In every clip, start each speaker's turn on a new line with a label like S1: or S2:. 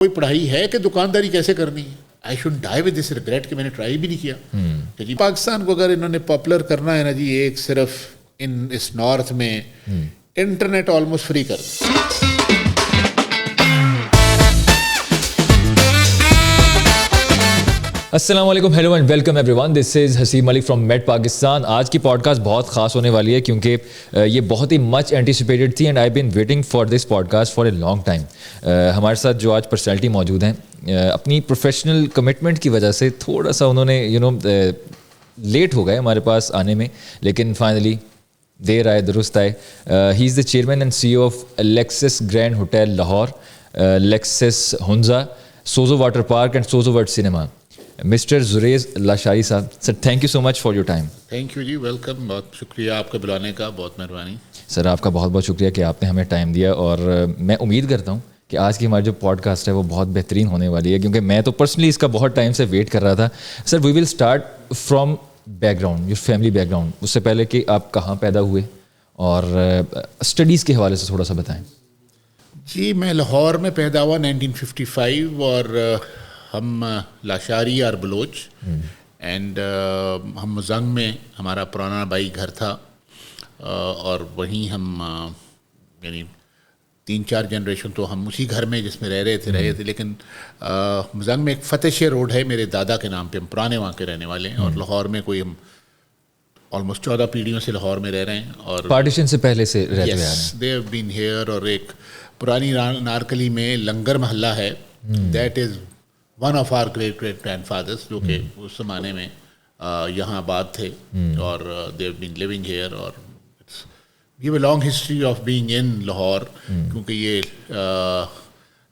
S1: کوئی پڑھائی ہے کہ دکانداری کیسے کرنی ہے. I should die with this regret کہ میں نے ٹرائی بھی نہیں کیا. کہ جی پاکستان کو اگر انہوں نے پاپولر کرنا ہے نا جی, ایک صرف اس نارتھ میں انٹرنیٹ آلموسٹ فری کر دیں.
S2: السلام علیکم, hello and welcome everyone. This is Hussain Malik from میٹ پاکستان. آج کی پوڈ کاسٹ بہت خاص ہونے والی ہے کیونکہ یہ بہت ہی مچ اینٹیسپیٹڈ تھی and I been waiting for this podcast for a long time. ہمارے ساتھ جو آج پرسنالٹی موجود ہیں, اپنی پروفیشنل کمٹمنٹ کی وجہ سے تھوڑا سا انہوں نے لیٹ ہو گئے ہمارے پاس آنے میں, لیکن فائنلی دیر آئے درست آئے. He is the chairman and C O of Luxus grand hotel Lahore, Luxus Hunza, Sozo water park and Sozo world cinema, mister Zariz Lashari صاحب. Sir thank you so much for your time.
S1: Thank you جی, welcome. بہت شکریہ آپ کے بلانے کا, بہت مہربانی.
S2: سر آپ کا بہت بہت شکریہ کہ آپ نے ہمیں ٹائم دیا, اور میں امید کرتا ہوں کہ آج کی ہماری جو پوڈ کاسٹ ہے وہ بہت بہترین ہونے والی ہے, کیونکہ میں تو پرسنلی اس کا بہت ٹائم سے ویٹ کر رہا تھا. Sir we will start from background, your family background. اس سے پہلے کہ آپ کہاں پیدا ہوئے اور اسٹڈیز کے حوالے سے تھوڑا سا بتائیں.
S1: جی میں لاہور میں پیدا ہوا 1955, اور ہم لاشاری اور بلوچ, اینڈ ہم مزنگ میں ہمارا پرانا بھائی گھر تھا, اور وہیں ہم یعنی 3-4 جنریشن تو ہم اسی گھر میں جس میں رہے تھے. لیکن مزنگ میں ایک فتح شاہ روڈ ہے میرے دادا کے نام پہ, ہم پرانے وہاں کے رہنے والے ہیں, اور لاہور میں کوئی ہم آلموسٹ 14 پیڑھیوں سے لاہور میں رہ رہے ہیں. اور
S2: پارٹیشن سے پہلے سے رہتے ہوئے آ رہے ہیں.
S1: They have been here. اور ایک پرانی نارکلی میں لنگر محلہ ہے, that is one of our great grandfathers, جو کہ اس زمانے میں یہاں آباد تھے, اور they have been living here. اور give a long history of being in Lahore, کیونکہ یہ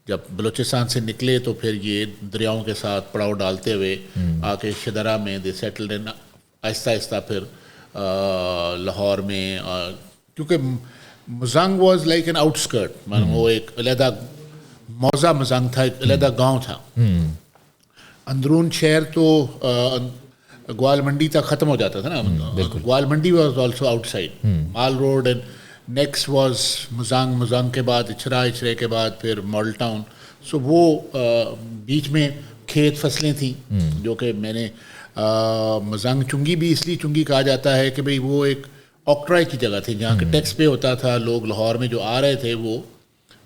S1: جب بلوچستان سے نکلے تو پھر یہ دریاؤں کے ساتھ پڑاؤ ڈالتے ہوئے آ کے شدرا میں دے سیٹلڈ ان, آہستہ آہستہ پھر لاہور میں. کیونکہ Mozang was like an out skirt, وہ ایک علیحدہ موضع مزنگ تھا, ایک علیحدہ گاؤں تھا. اندرون شہر تو گوال منڈی تک ختم ہو جاتا تھا نا. گوال منڈی was also out side mall road, and next was Mozang کے بعد اچھرے کے بعد پھر ماڈل ٹاؤن. سو وہ بیچ میں کھیت فصلیں تھیں, جو کہ میں نے مزنگ چنگی بھی اس لیے چنگی کہا جاتا ہے کہ بھئی وہ ایک آکٹرائی کی جگہ تھی جہاں کہ ٹیکس پے ہوتا تھا. لوگ لاہور میں جو آ رہے تھے وہ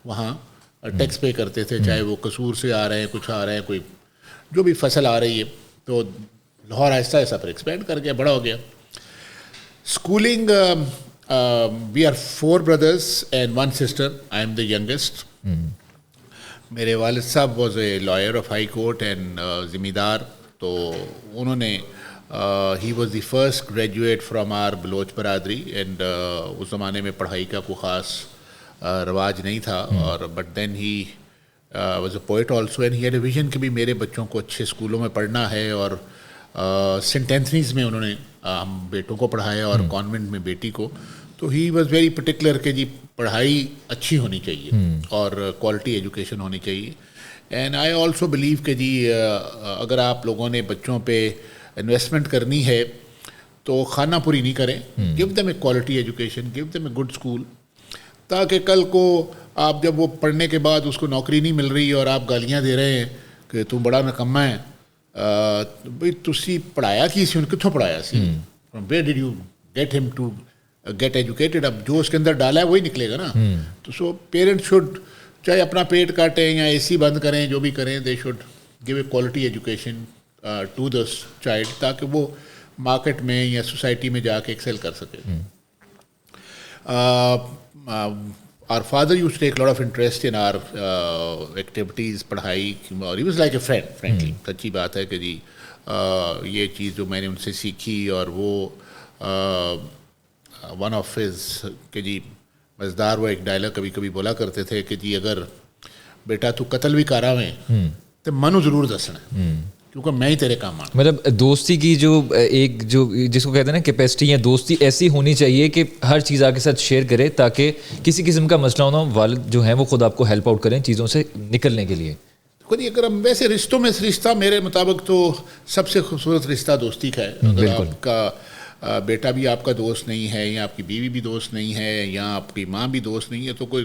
S1: وہاں ٹیکس پے کرتے تھے, چاہے وہ قصور سے آ رہے ہیں, کچھ آ رہے ہیں, کوئی جو بھی فصل آ رہی ہے. تو لاہور آہستہ آہستہ پھر ایکسپینڈ کر گیا, بڑا ہو گیا. Schooling, we are 4 brothers and 1 sister. I am the youngest. میرے والد صاحب was a lawyer of high court and زمیندار, تو انہوں نے he was the first graduate from our Baloch برادری. اینڈ اس زمانے میں پڑھائی کا کوئی خاص رواج نہیں تھا, اور but then he was a poet also, and he had a vision کہ بھی میرے بچوں کو اچھے اسکولوں میں پڑھنا ہے. اور سینٹ اینتھنیز میں انہوں نے ہم بیٹوں کو پڑھایا اور کانوینٹ میں بیٹی کو. تو ہی واز ویری پرٹیکولر کہ جی پڑھائی اچھی ہونی چاہیے اور کوالٹی ایجوکیشن ہونی چاہیے. اینڈ آئی آلسو بلیو کہ جی اگر آپ لوگوں نے بچوں پہ انویسٹمنٹ کرنی ہے تو خانہ پوری نہیں کریں, give them a quality education, give them a good school, تاکہ کل کو آپ جب وہ پڑھنے کے بعد اس کو نوکری نہیں مل رہی اور آپ گالیاں دے رہے ہیں کہ تم بڑا نکما ہے, بھائی تسی پڑھایا کی سی, کتوں پڑھایا سی, from where did you get ہم ٹو گیٹ ایجوکیٹڈ. اب جو اس کے اندر ڈالا ہے وہی نکلے گا نا. تو سو پیرنٹ شوڈ چاہے اپنا پیٹ کاٹیں یا اے سی بند کریں, جو بھی کریں, they should give a quality education to the child, تاکہ وہ مارکیٹ میں یا سوسائٹی میں جا کے ایکسل کر سکے. Our father used to take a lot of interest in our activities, پڑھائی, اور he was like a friend, frankly. سچی بات ہے کہ جی یہ چیز جو میں نے ان سے سیکھی, اور وہ one of his کہ جی مزدار وہ ایک ڈائلاگ کبھی کبھی بولا کرتے تھے کہ جی اگر بیٹا تو قتل بھی کرا ہوئے تو منو ضرور دسنا, کیونکہ میں ہی تیرے کام آنا.
S2: مطلب دوستی کی جو ایک جو جس کو کہتے ہیں نا کیپیسٹی, یا دوستی ایسی ہونی چاہیے کہ ہر چیز آپ کے ساتھ شیئر کرے, تاکہ کسی قسم کا مسئلہ ہونا والد جو ہیں وہ خود آپ کو ہیلپ آؤٹ کریں چیزوں سے نکلنے کے لیے.
S1: خود اگر ہم ویسے رشتوں میں رشتہ میرے مطابق تو سب سے خوبصورت رشتہ دوستی کا ہے. اگر آپ کا بیٹا بھی آپ کا دوست نہیں ہے, یا آپ کی بیوی بھی دوست نہیں ہے, یا آپ کی ماں بھی دوست نہیں ہے, تو کوئی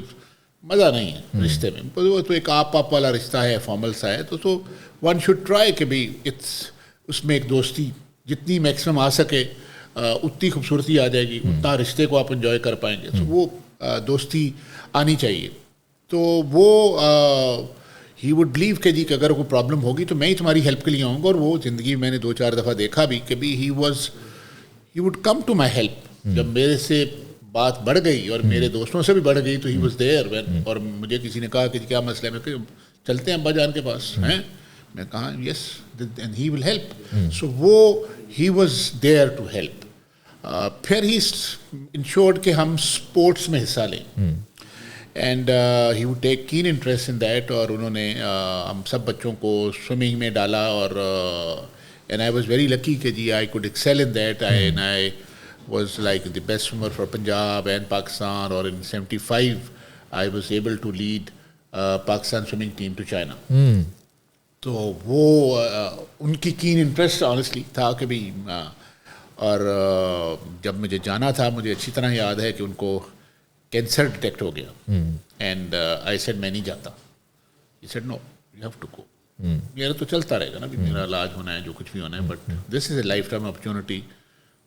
S1: مزہ نہیں ہے رشتے میں. وہ تو ایک آپ والا رشتہ ہے, فارمل سا ہے, تو ون شوڈ ٹرائی کہ بھائی اس میں ایک دوستی جتنی میکسیمم آ سکے اتنی خوبصورتی آ جائے گی, اتنا رشتے کو آپ انجوائے کر پائیں گے. تو وہ دوستی آنی چاہیے. تو وہ ہی وڈ بلیو کہ جی کہ اگر کوئی پرابلم ہوگی تو میں ہی تمہاری ہیلپ کے لیے آؤں گا. اور وہ زندگی میں نے 2-4 دفعہ دیکھا بھی کہ بھی he would come to my help. جب میرے سے بات بڑھ گئی اور میرے دوستوں سے بھی بڑھ گئی تو ہی واز دیئر. اور مجھے کسی نے کہا کہ کیا مسئلہ ہے, میں چلتے ہیں ابا جان کے پاس ہیں. میں کہا yes and he will help. So وہ he was there to help. پھر ہی انشورڈ کہ ہم اسپورٹس میں حصہ لیں. And he would take keen interest in that. اور انہوں نے ہم سب بچوں کو سوئمنگ میں ڈالا. اور and I was very lucky کہ جی I could excel in that. And I was like the best swimmer for Punjab and Pakistan. اور in 75 I was able to lead Pakistan swimming team to China. تو وہ ان کی کین انٹرسٹ آنیسٹلی تھا کہ بھائی. اور جب مجھے جانا تھا مجھے اچھی طرح یاد ہے کہ ان کو کینسر ڈیٹیکٹ ہو گیا. اینڈ آئی سیڈ میں نہیں جاتا. He said no you have to go. میرا تو چلتا رہے گا نا, میرا علاج ہونا ہے جو کچھ بھی ہونا ہے, but this is a lifetime opportunity.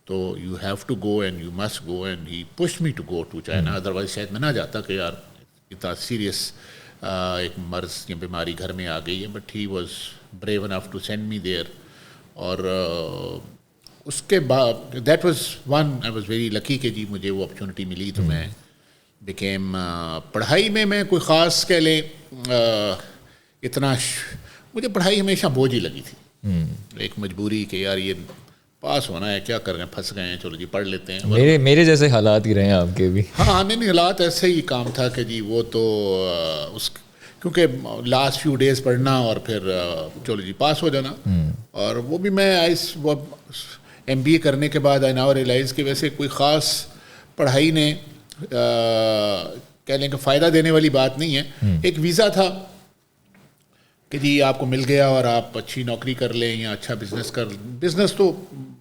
S1: تو you have to go and you must go. And he push me to go to China. Otherwise شاید میں نہ جاتا کہ یار اتنا سیریس ایک مرض یا بیماری گھر میں آ گئی ہے. But he was brave enough to send me there. اور اس کے بعد that was one I was very lucky کہ جی مجھے وہ اپرچونیٹی ملی. تو میں بیکیم پڑھائی میں کوئی خاص کہہ لیں اتنا مجھے پڑھائی ہمیشہ بوجھ ہی لگی تھی. ایک مجبوری کہ یار یہ پاس ہونا ہے, کیا کر رہے ہیں, پھنس گئے ہیں, چلو جی پڑھ لیتے ہیں.
S2: میرے جیسے حالات ہی رہے ہیں آپ کے بھی.
S1: ہاں نہیں حالات ایسے ہی کام تھا کہ جی وہ تو اس کیونکہ لاسٹ فیو ڈیز پڑھنا اور پھر چلو جی پاس ہو جانا. اور وہ بھی میں MBA کرنے کے بعد آئی ناؤ ریئلائز کہ ویسے کوئی خاص پڑھائی نے کہہ لیں کہ فائدہ دینے والی بات نہیں ہے. ایک ویزا تھا کہ جی آپ کو مل گیا اور آپ اچھی نوکری کر لیں یا اچھا بزنس تو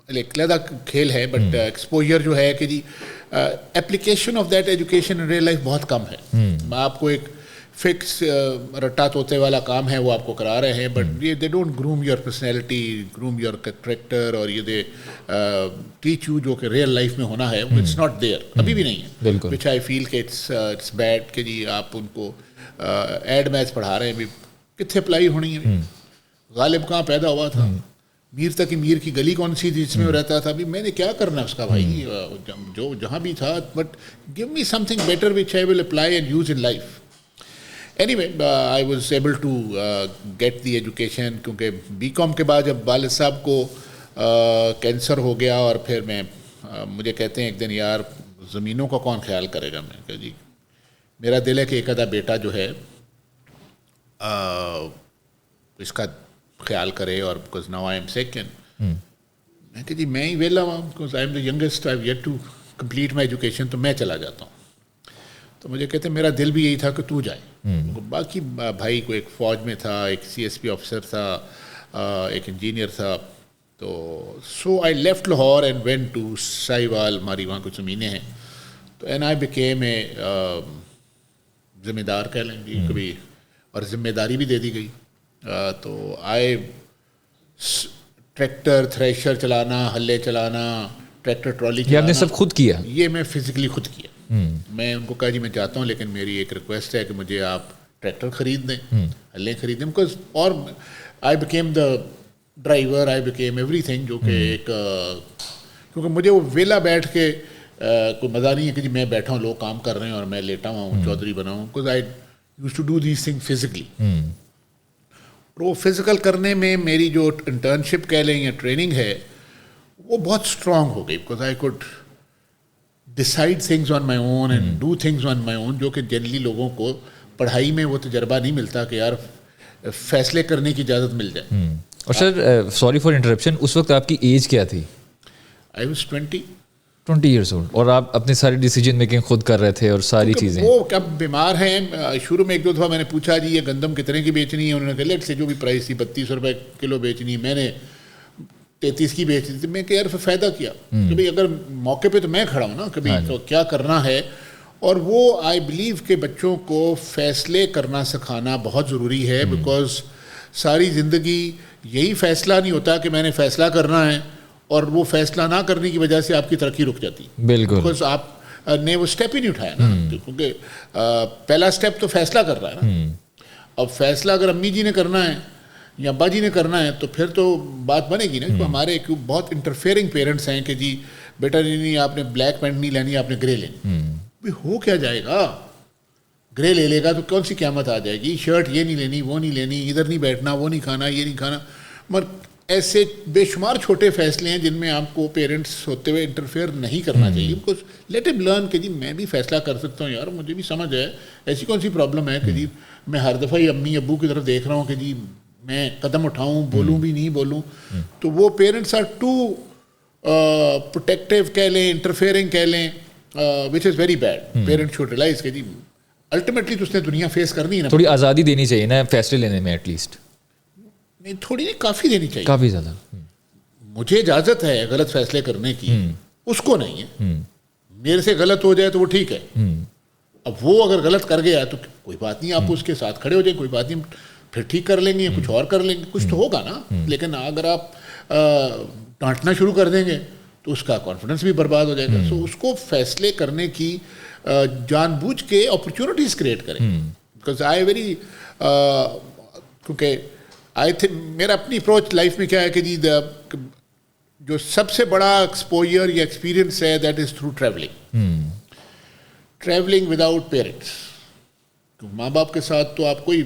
S1: ایک علیحدہ کھیل ہے. بٹ ایکسپوجر جو ہے کہ جی application of that education in real life بہت کم ہے. آپ کو ایک فکس رٹا طوطے والا کام ہے وہ آپ کو کرا رہے ہیں. بٹ یہ they don't groom your personality, groom your character. اور یہ دے ٹیچ یو جو کہ ریئل لائف میں ہونا ہے اٹس ناٹ دیئر, ابھی بھی نہیں ہے. وچ آئی فیل کہ اٹس بیڈ کہ جی آپ ان کو ایڈ میچ پڑھا رہے ہیں. کتنے اپلائی ہونی ہے. غالب کہاں پیدا ہوا تھا, میر تک میر کی گلی کون سی تھی جس میں وہ رہتا تھا. ابھی میں نے کیا کرنا اس کا بھائی, جو جہاں بھی تھا. But give me something better which I will apply and use in life. Anyway I was able to get the education. کیونکہ BCom کے بعد جب والد صاحب کو کینسر ہو گیا اور پھر مجھے کہتے ہیں ایک دن یار زمینوں کا کون خیال کرے گا. میں کہ جی میرا دل ہے کہ ایک آدھا بیٹا جو ہے اس کا خیال کرے. اور because now I am second, میں کہ جی میں ہی ویلا ہوں because I am the youngest, I have yet to complete my education. تو میں چلا جاتا ہوں. تو مجھے کہتے ہیں میرا دل بھی یہی تھا کہ تو جائے. باقی بھائی کو ایک فوج میں تھا, ایک CSP آفیسر تھا, ایک انجینئر تھا. تو so I left Lahore and went to Sahiwal. ہماری وہاں کچھ زمینیں ہیں. تو اینڈ آئی بیکیم اے ذمہ دار کہہ لیں گے کبھی, اور ذمہ داری بھی دے دی گئی. تو آئے ٹریکٹر تھریشر چلانا, ہلے چلانا, ٹریکٹر ٹرالی چلانا,
S2: یہ آپ نے سب خود کیا؟
S1: یہ میں فزیکلی خود کیا. میں ان کو کہا جی میں چاہتا ہوں لیکن میری ایک ریکویسٹ ہے کہ مجھے آپ ٹریکٹر خرید دیں, ہلے خرید دیں. بیکاز اور I became the driver, I became every thing. جو کہ ایک کیونکہ مجھے وہ ویلا بیٹھ کے کوئی مزہ نہیں ہے کہ جی میں بیٹھا ہوں, لوگ کام کر رہے ہیں اور میں لیٹا ہوا ہوں, چودھری بنا ہوں. Because I used to do these thing physically. وہ فزیکل کرنے میں میری جو انٹرنشپ کہہ لیں یا ٹریننگ ہے وہ بہت اسٹرانگ ہو گئی. Because I could decide things on my own and do things on my own, جو کہ جنرلی لوگوں کو پڑھائی میں وہ تجربہ نہیں ملتا کہ یار فیصلے کرنے کی اجازت مل جائے.
S2: اور سر سوری فار انٹرپشن, اس وقت آپ کی ایج کیا تھی؟
S1: I was
S2: 20 years old. اور آپ اپنے ساری ڈیسیجن میکنگ خود کر رہے تھے اور ساری چیزیں.
S1: وہ کب بیمار ہیں, شروع میں ایک دو دفعہ میں نے پوچھا جی یہ گندم کتنے کی بیچنی ہے, انہوں نے کہا لیٹ سے جو بھی پرائس تھی 3200 روپے کلو بیچنی ہے, میں نے 33 کی بیچ دی تھی. میں کہ یار پھر فائدہ کیا کہ بھائی اگر موقع پہ تو میں کھڑا ہوں نا کبھی, تو کیا کرنا ہے. اور وہ آئی بلیو کہ بچوں کو فیصلے کرنا سکھانا بہت ضروری ہے, بیکاز ساری زندگی یہی فیصلہ نہیں ہوتا کہ میں نے فیصلہ کرنا ہے اور وہ فیصلہ نہ کرنے کی وجہ سے آپ کی ترقی رک جاتی.
S2: بالکل,
S1: بیکاز آپ نے وہ اسٹیپ ہی نہیں اٹھایا نا, کیونکہ پہلا اسٹیپ تو فیصلہ کر رہا ہے نا. اب فیصلہ اگر امی جی نے کرنا ہے یا ابا جی نے کرنا ہے تو پھر تو بات بنے گی نا. کہ ہمارے بہت انٹرفیئرنگ پیرنٹس ہیں کہ جی بیٹا نہیں آپ نے بلیک پینٹ نہیں لینی, آپ نے گرے لینی. بھائی ہو کیا جائے گا, گرے لے لے گا تو کون سی قیامت آ جائے گی. شرٹ یہ نہیں لینی, وہ نہیں لینی, ادھر نہیں بیٹھنا, وہ نہیں کھانا, یہ نہیں کھانا. مگر ایسے بے شمار چھوٹے فیصلے ہیں جن میں آپ کو پیرنٹس ہوتے ہوئے انٹرفیئر نہیں کرنا چاہیے. بیکاز لیٹ ہم لرن کہ جی میں بھی فیصلہ کر سکتا ہوں یار, مجھے بھی سمجھ ہے, ایسی کون سی پرابلم ہے کہ جی میں ہر دفعہ ہی امی ابو کی طرف دیکھ رہا ہوں کہ جی میں قدم اٹھاؤں, بولوں بھی نہیں بولوں. تو وہ پیرنٹس آر ٹو پروٹیکٹیو کہہ لیں, انٹرفیئرنگ کہہ لیں, which is very bad. Parent should realise کہ جی الٹیمیٹلی تو اس نے دنیا فیس کرنی ہے نا.
S2: تھوڑی آزادی دینی چاہیے نا فیصلے لینے میں, ایٹ لیسٹ.
S1: نہیں تھوڑی نہیں, کافی دینی چاہیے,
S2: کافی زیادہ.
S1: مجھے اجازت ہے غلط فیصلے کرنے کی, اس کو نہیں ہے. میرے سے غلط ہو جائے تو وہ ٹھیک ہے. اب وہ اگر غلط کر گیا تو کوئی بات نہیں, آپ اس کے ساتھ کھڑے ہو جائیں, کوئی بات نہیں, پھر ٹھیک کر لیں گے, کچھ اور کر لیں گے, کچھ تو ہوگا نا. لیکن اگر آپ ڈانٹنا شروع کر دیں گے تو اس کا کانفیڈنس بھی برباد ہو جائے گا. سو اس کو فیصلے کرنے کی جان بوجھ کے اپرچونیٹیز کریٹ کریں. بیکاز آئی ویری, کیونکہ آئی تھنک میرا اپنی اپروچ لائف میں کیا ہے کہ جی جو سب سے بڑا ایکسپوجر یا ایکسپیرئنس ہے that is through travelling. Travelling without parents. ماں باپ کے ساتھ تو آپ کوئی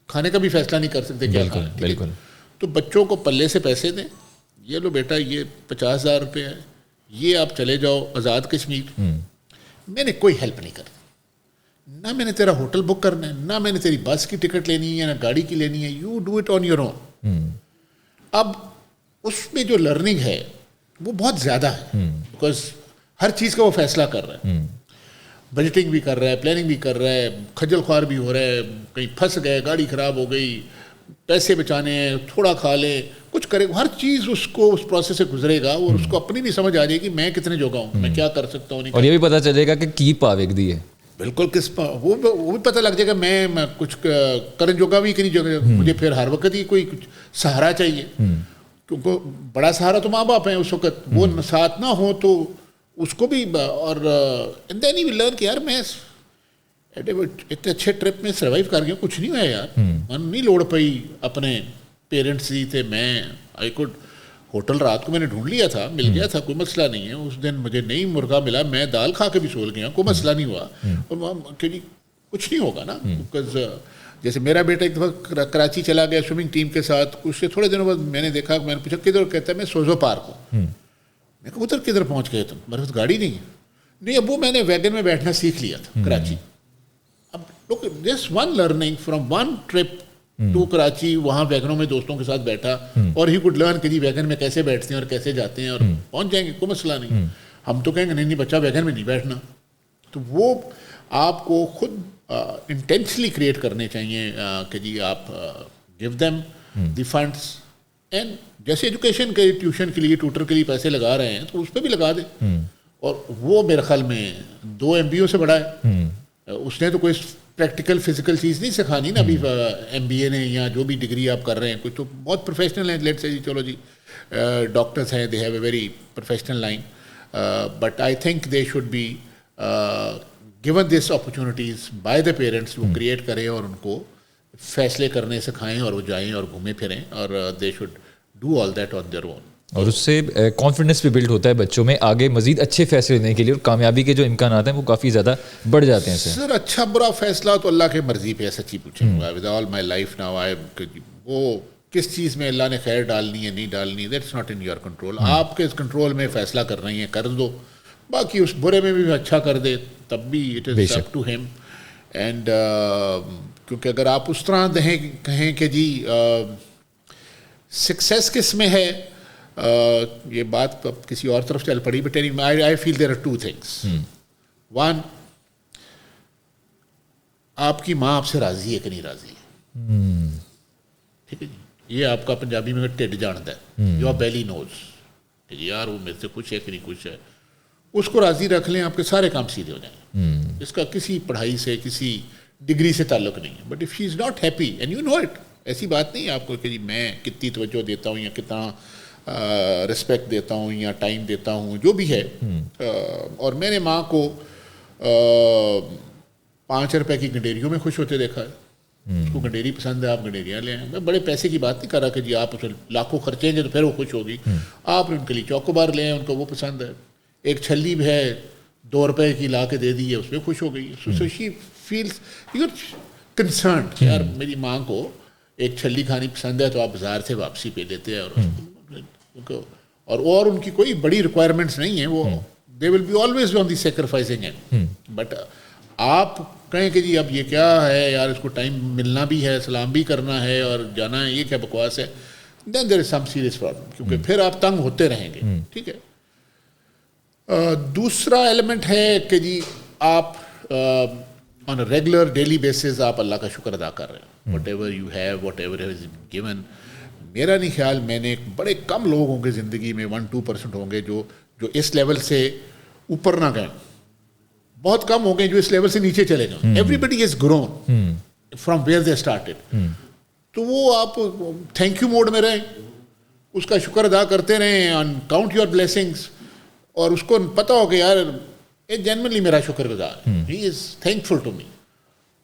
S1: کھانے کا بھی فیصلہ نہیں کر سکتے کیا کھانا.
S2: بالکل.
S1: تو بچوں کو پلے سے پیسے دیں, یہ لو بیٹا یہ 50,000 روپے ہے, یہ آپ چلے جاؤ آزاد کشمیر. میں نے کوئی ہیلپ نہیں کرنا, نہ میں نے تیرا ہوٹل بک کرنا ہے, نہ میں نے تیری بس کی ٹکٹ لینی ہے, نہ گاڑی کی لینی ہے. You do it on your own. اب اس میں جو لرننگ ہے وہ بہت زیادہ ہے, بیکاز ہر چیز کا وہ فیصلہ کر رہا ہے. بجٹنگ بھی کر رہا ہے, پلاننگ بھی کر رہا ہے, کھجل خوار بھی ہو رہا ہے, کہیں پھنس گئے, گاڑی خراب ہو گئی, پیسے بچانے ہیں, تھوڑا کھا لے, کچھ کرے, ہر چیز اس کو اس پروسیس سے گزرے گا. اور اس کو اپنی بھی سمجھ آ جائے گی میں کتنے جوگا ہوں, میں کیا کر سکتا ہوں.
S2: اور یہ بھی پتہ چلے گا کہ کی پاویک دی ہے.
S1: بالکل, کس وہ بھی پتہ لگ جائے گا میں کچھ کرن جوگا بھی کہ نہیں جگہ. مجھے پھر ہر وقت ہی کوئی کچھ سہارا چاہیے, کیونکہ بڑا سہارا تو ماں باپ ہیں اس وقت. وہ ساتھ نہ ہو تو اس کو بھی, اور دین ہی لرن کہ یار میں اتنے اچھے ٹرپ میں سروائیو کر گیا, کچھ نہیں ہوا یار, من نہیں لوڑ پئی اپنے پیرنٹس ہی تھے. میں آئی کوڈ ہوٹل رات کو میں نے ڈھونڈ لیا تھا, مل گیا تھا, کوئی مسئلہ نہیں ہے. اس دن مجھے نہیں مرغا ملا, میں دال کھا کے بھی سول گیا, کوئی مسئلہ نہیں ہوا. کہ جی کچھ نہیں ہوگا نا. بیکاز جیسے میرا بیٹا ایک دفعہ کراچی چلا گیا سوئمنگ ٹیم کے ساتھ, اس سے تھوڑے دنوں بعد میں نے دیکھا, میں نے پوچھا کدھر, کہتا ہے میں سوزو پارک ہوں. میں کہا ادھر کدھر پہنچ گئے تم, میرے پاس گاڑی نہیں ہے. نہیں ابو میں نے ویگن میں بیٹھنا سیکھ لیا تھا کراچی. اب look just one learning from one trip to Karachi, وہاں ویگنوں میں دوستوں کے ساتھ بیٹھا, اور ہی کوڈ لرن کہ جی ویگن میں کیسے بیٹھتے ہیں اور کیسے جاتے ہیں, اور پہنچ جائیں گے, کوئی مسئلہ نہیں. ہم تو کہیں گے نہیں نہیں بچہ ویگن میں نہیں بیٹھنا. تو وہ آپ کو خود انٹینشلی کریٹ کرنے چاہیے کہ جی آپ give them the funds. And جیسے ایجوکیشن کے ٹیوشن کے لیے ٹیوٹر کے لیے پیسے لگا رہے ہیں تو اس پہ بھی لگا دیں. اور وہ میرے خیال میں 2 MBO سے بڑا ہے. اس نے تو کوئی پریکٹیکل فزیکل چیز نہیں سکھانی نا ابھی MBA نے, یا جو بھی ڈگری آپ کر رہے ہیں. کچھ تو بہت پروفیشنل ہیں, لیٹ سے جی چلو جی ڈاکٹرس ہیں, they have a very professional line. But I think they should be given this opportunities by the parents. وہ کریٹ کریں اور ان کو فیصلے کرنے سکھائیں, اور وہ جائیں اور گھومیں پھریں, اور they should do all that on their own.
S2: اور اس سے کانفیڈنس بھی بلڈ ہوتا ہے بچوں میں آگے مزید اچھے فیصلے لینے کے لیے, اور کامیابی کے جو امکانات ہیں وہ کافی زیادہ بڑھ جاتے ہیں.
S1: سر اچھا برا فیصلہ تو اللہ کی مرضی پہ ہے, سچی پوچھیں گا. With all my life now وہ کس چیز میں اللہ نے خیر ڈالنی ہے نہیں ڈالنی, that's not in your control. آپ کے کنٹرول میں فیصلہ کر رہی ہیں, کر دو. باقی اس برے میں بھی اچھا کر دے تب بھی it is up to him. And کیونکہ اگر آپ اس طرح کہیں کہ جی سکسیس کس میں ہے, یہ بات کسی اور طرف چل پڑی. But I feel there are 2 things. One, آپ کی ماں آپ سے راضی ہے کہ نہیں راضی ہے. ٹھیک ہے جی, یہ آپ کا پنجابی میں ٹڈ جانتا ہے, جو بیلی نوز کہ یار وہ میرے سے خوش ہے کہ نہیں خوش ہے. اس کو راضی رکھ لیں, آپ کے سارے کام سیدھے ہو جائیں. اس کا کسی پڑھائی سے کسی ڈگری سے تعلق نہیں ہے. But if she is not happy and you know it, ایسی بات نہیں ہے آپ کو کہ جی میں کتنی توجہ دیتا ہوں یا کتنا رسپیکٹ دیتا ہوں یا ٹائم دیتا ہوں, جو بھی ہے. اور میں نے ماں کو 5 روپے کی گنڈیریوں میں خوش ہوتے دیکھا ہے. اس کو گنڈیری پسند ہے, آپ گنڈیریاں لے آئیں. میں بڑے پیسے کی بات نہیں کر رہا کہ جی آپ اسے لاکھوں خرچیں گے تو پھر وہ خوش ہوگی. آپ ان کے لیے چوکو بار لے آئیں, ان کو وہ پسند ہے. ایک چھلی بھی ہے 2 روپے کی لا کے دے دی ہے, اس میں خوش ہو گئی. سو شی فیلس یو آر کنسرنڈ. یار میری ماں کو ایک چھلی کھانی پسند ہے تو آپ بازار سے واپسی پہ لیتے ہیں, اور ان کی کوئی بڑی ریکوائرمنٹس نہیں ہیں. وہ they will be always on the sacrificing end. But آپ کہیں کہ جی اب یہ کیا ہے یار, اس کو ٹائم ملنا بھی ہے, سلام بھی کرنا ہے اور جانا ہے, یہ کیا بکواس ہے, دین دیر از سم سیریس پرابلم, کیونکہ پھر آپ تنگ ہوتے رہیں گے. ٹھیک ہے. دوسرا ایلیمنٹ ہے کہ جی آپ آن اے ریگولر ڈیلی بیسز آپ اللہ کا شکر ادا کر رہے ہیں. What ever you have, what ever is given. میرا نہیں خیال, میں نے بڑے کم لوگ ہوں گے زندگی میں, 1-2% ہوں گے جو اس لیول سے اوپر نہ گئے. بہت کم ہوں گے جو اس لیول سے نیچے چلے گئے. Everybody is grown from where they started. تو وہ آپ تھینک یو موڈ میں رہیں, اس کا شکر ادا کرتے رہیں, اینڈ کاؤنٹ یور بلیسنگس, اور اس کو پتہ ہو کہ یار یہ جینوئنلی میرا شکر گزار ہے, ہی از تھینکفل ٹو می.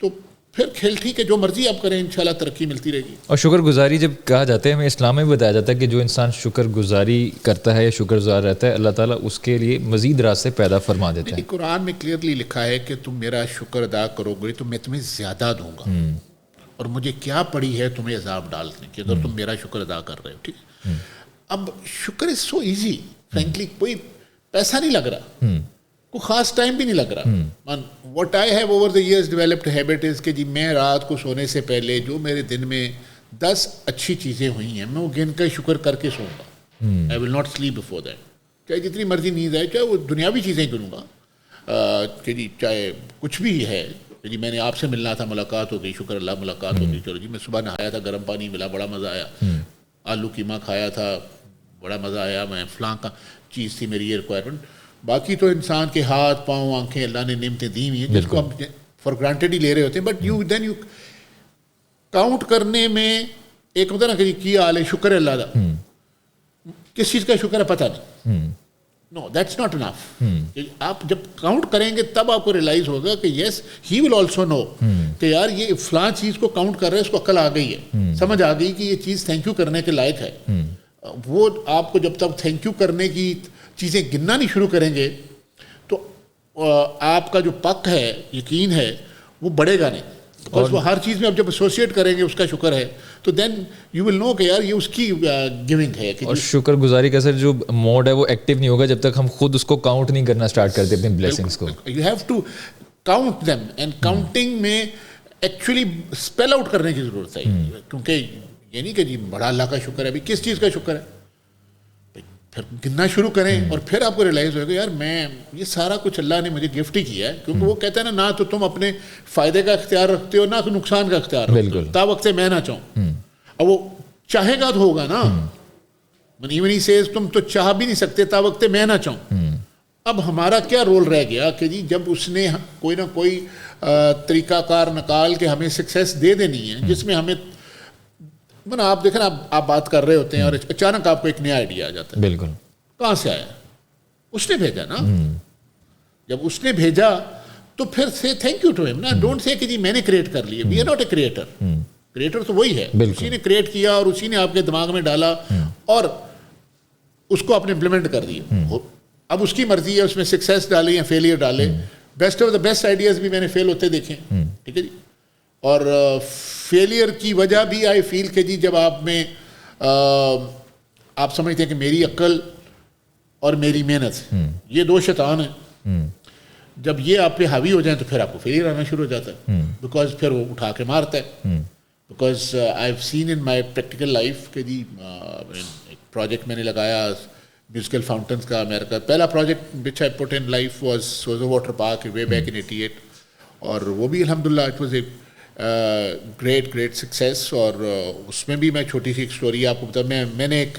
S1: تو پھر کھیل ٹھیک ہے, جو مرضی آپ کریں, انشاءاللہ ترقی ملتی رہے گی.
S2: اور شکر گزاری جب کہا جاتا ہے, ہمیں اسلام میں بھی بتایا جاتا ہے کہ جو انسان شکر گزاری کرتا ہے یا شکر گزار رہتا ہے, اللہ تعالیٰ اس کے لیے مزید راستے پیدا فرما دیتا ہے.
S1: قرآن میں کلیئرلی لکھا ہے کہ تم میرا شکر ادا کرو گے تو میں تمہیں زیادہ دوں گا, اور مجھے کیا پڑی ہے تمہیں عذاب ڈالنے کی اگر تم میرا شکر ادا کر رہے ہو. ٹھیک ہے. اب شکر از سو ایزی, فرینکلی کوئی پیسہ نہیں لگ رہا, کوئی خاص ٹائم بھی نہیں لگ رہا. What I have over the years developed habit is کہ جی میں رات کو سونے سے پہلے جو میرے دن میں 10 اچھی چیزیں ہوئی ہیں, میں وہ گن کر شکر کر کے سوؤں گا. I will not sleep before that. چاہے جتنی مرضی نیند آئے, چاہے وہ دنیاوی چیزیں گنوں گا کہ جی چاہے کچھ بھی ہے کہ جی میں نے آپ سے ملنا تھا, ملاقات ہو گئی, شکر اللہ ملاقات ہو گئی. چلو جی میں صبح نہایا تھا, گرم پانی ملا, بڑا مزہ آیا. آلو قیمہ کھایا تھا, بڑا مزہ آیا. میں فلاں کا چیز تھی میری یہ ریکوائرمنٹ. باقی تو انسان کے ہاتھ پاؤں آنکھیں اللہ نے نعمتیں دی ہوئی ہیں جس کو ہم فار گرانٹیڈ ہی لے رہے ہوتے ہیں. But you then you count کرنے میں ایک ہوتا ہے نا کہ کیا حال ہے, شکر ہے اللہ کا, کس چیز کا شکر ہے پتہ نہیں. نو دیٹس ناٹ انف. آپ جب کاؤنٹ کریں گے تب آپ کو ریئلائز ہوگا کہ یس ہی ول آلسو نو کہ یار یہ فلاں چیز کو کاؤنٹ کر رہے ہیں, اس کو عقل آ گئی ہے, سمجھ آ گئی کہ یہ چیز تھینک یو کرنے کے لائق ہے. وہ آپ کو جب تک تھینک یو کرنے کی چیزیں گننا نہیں شروع کریں گے تو آپ کا جو پک ہے, یقین ہے, وہ بڑھے گا نہیں. اور وہ ہر چیز میں آپ جب ایسوسیٹ کریں گے اس کا شکر ہے تو دین یو ول نو کہ یار یہ اس کی گیونگ ہے.
S2: اور شکر گزاری کا سر جو موڈ ہے وہ ایکٹیو نہیں ہوگا جب تک ہم خود اس کو کاؤنٹ نہیں کرنا اسٹارٹ کرتے اپنی بلیسنگس کو.
S1: You have to count them, and counting میں ایکچولی اسپیل آؤٹ کرنے کی ضرورت ہے. کیونکہ یہ نہیں کہ جی بڑا اللہ کا شکر ہے, ابھی کس چیز کا شکر ہے, پھر گننا شروع کریں اور پھر آپ کو ریئلائز ہوگا یار میں یہ سارا کچھ اللہ نے مجھے گفٹ ہی کیا ہے. کیونکہ وہ کہتے ہیں نا تو تم اپنے فائدے کا اختیار رکھتے ہو, نہ تو نقصان کا اختیار رکھتے ہو, تا وقت میں نہ چاہوں. اب وہ چاہے گا تو ہوگا نا, ایون ہی سیز تم تو چاہ بھی نہیں سکتے تا وقت میں نہ چاہوں. اب ہمارا کیا رول رہ گیا کہ جی جب اس نے کوئی نہ کوئی طریقہ کار نکال کے ہمیں سکسیس دے دینی ہے جس میں ہمیں آپ دیکھیں نا, آپ بات کر رہے ہوتے ہیں اور اچانک آپ کو ایک نیا آئیڈیا آ جاتا ہے.
S2: بالکل.
S1: کہاں سے آیا؟ اس نے بھیجا نا. جب اس نے بھیجا تو پھر سے تھینک یو ٹو ہم نا. ڈونٹ سے کہ جی میں نے کریٹ کر لی. We are not a creator. Creator تو وہی ہے, اسی نے کریٹ کیا اور اسی نے آپ کے دماغ میں ڈالا اور اس کو آپ نے امپلیمنٹ کر دیا. اب اس کی مرضی ہے اس میں سکسیس ڈالے یا فیلئر ڈالے. Best of the best ideas بھی میں نے فیل ہوتے دیکھے. ٹھیک ہے جی. اور فیلئر کی وجہ بھی آئی فیل کہ جی جب آپ میں آپ سمجھتے ہیں کہ میری عقل اور میری محنت یہ 2 شیطان ہیں, جب یہ آپ پہ حاوی ہو جائیں تو پھر آپ کو فیلئر آنا شروع ہو جاتا ہے. بیکاز پھر وہ اٹھا کے مارتا ہے. Because I have seen in my practical life کہ جی ایک پروجیکٹ میں نے لگایا میوزیکل فاؤنٹنس کا. میرا کا پہلا project which I put in life was a water park way back in 88, اور وہ بھی الحمدللہ it was a great success. اور اس میں بھی میں چھوٹی سی ایک اسٹوری آپ کو بتاؤں. میں نے ایک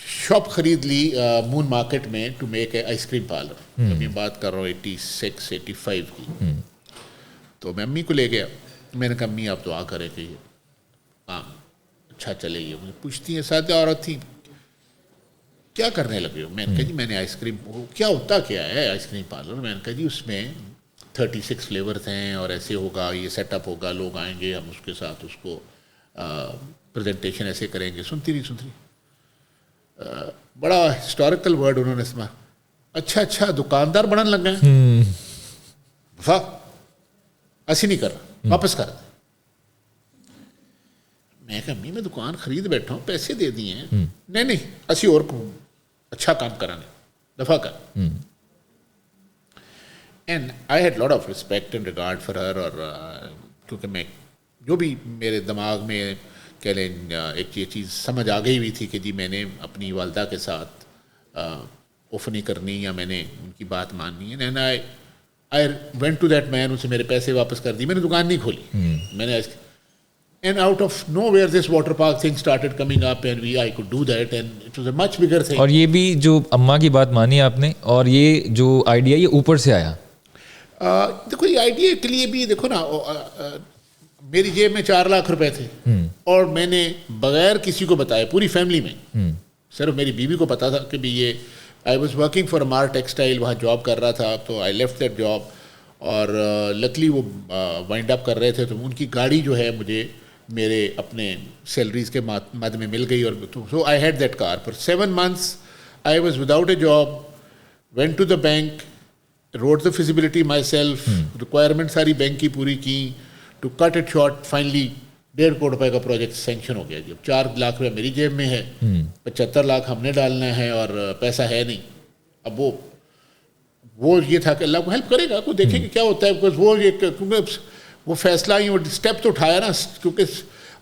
S1: شاپ خرید لی مون مارکیٹ میں to make a ice cream parlour. میں بات کر رہا ہوں 86 85 کی. تو میں امی کو لے گیا. میں نے کہا امی آپ دعا کریں کہ یہ کام اچھا چلے گی. مجھے پوچھتی ہیں ساتھ عورت تھی کیا کرنے لگے ہو. میں نے کہا جی میں نے آئس کریم, کیا ہوتا کیا ہے آئس کریم پارلر. میں نے کہا جی اس میں 36 فلیورز ہیں اور ایسے ہوگا, یہ سیٹ اپ ہوگا, لوگ آئیں گے, ہم اس کے ساتھ اس کو پریزنٹیشن ایسے کریں گے. سنتی رہی بڑا ہسٹوریکل ورڈ انہوں نے سنا. اچھا دکاندار بننے لگ گئے. ایسی نہیں کر رہا, واپس کر دیں. میں کہا امی میں دکان خرید بیٹھا ہوں, پیسے دے دیے ہیں. نہیں اسی اور کو اچھا کام کرانے, دفع کر. And I had lot of respect and regard for her. اور کیونکہ میں جو بھی میرے دماغ میں کہہ لیں ایک یہ چیز سمجھ آ گئی ہوئی تھی کہ جی میں نے اپنی والدہ کے ساتھ اوف نہیں کرنی یا میں نے ان کی بات ماننی ہے. And I went to that man, اسے میرے پیسے واپس کر دی. میں نے دکان نہیں کھولی. میں نے and out of nowhere this water park thing started coming up and I could do that and it was a much bigger thing.
S2: اور یہ بھی جو اماں کی بات مانی آپ نے, اور یہ جو آئیڈیا یہ اوپر سے آیا.
S1: دیکھو یہ آئیڈیا کے لیے بھی دیکھو نا, میری جیب میں 4 لاکھ روپے تھے اور میں نے بغیر کسی کو بتایا پوری فیملی میں, صرف میری بیوی کو پتا تھا کہ بھی یہ آئی واز ورکنگ فار مار ٹیکسٹائل, وہاں جاب کر رہا تھا. تو آئی لیفٹ دیٹ جاب اور لکلی وہ وائنڈ اپ کر رہے تھے. تو ان کی گاڑی جو ہے مجھے میرے اپنے سیلریز کے مد میں مل گئی. اور so I had that car for 7 months. I was without a job, went to the bank, wrote the feasibility myself, requirement ساری بینک کی پوری کی. To cut it short finally 1.5 crore روپے کا پروجیکٹ سینکشن ہو گیا. جی 4 لاکھ روپے میری جیب میں ہے, 75 لاکھ ہم نے ڈالنا ہے اور پیسہ ہے نہیں. اب وہ یہ تھا کہ اللہ کو ہیلپ کرے گا, کو دیکھیں کہ کیا ہوتا ہے. بکاز وہ کیونکہ وہ فیصلہ ہی وہ اسٹیپ تو اٹھایا نا, کیونکہ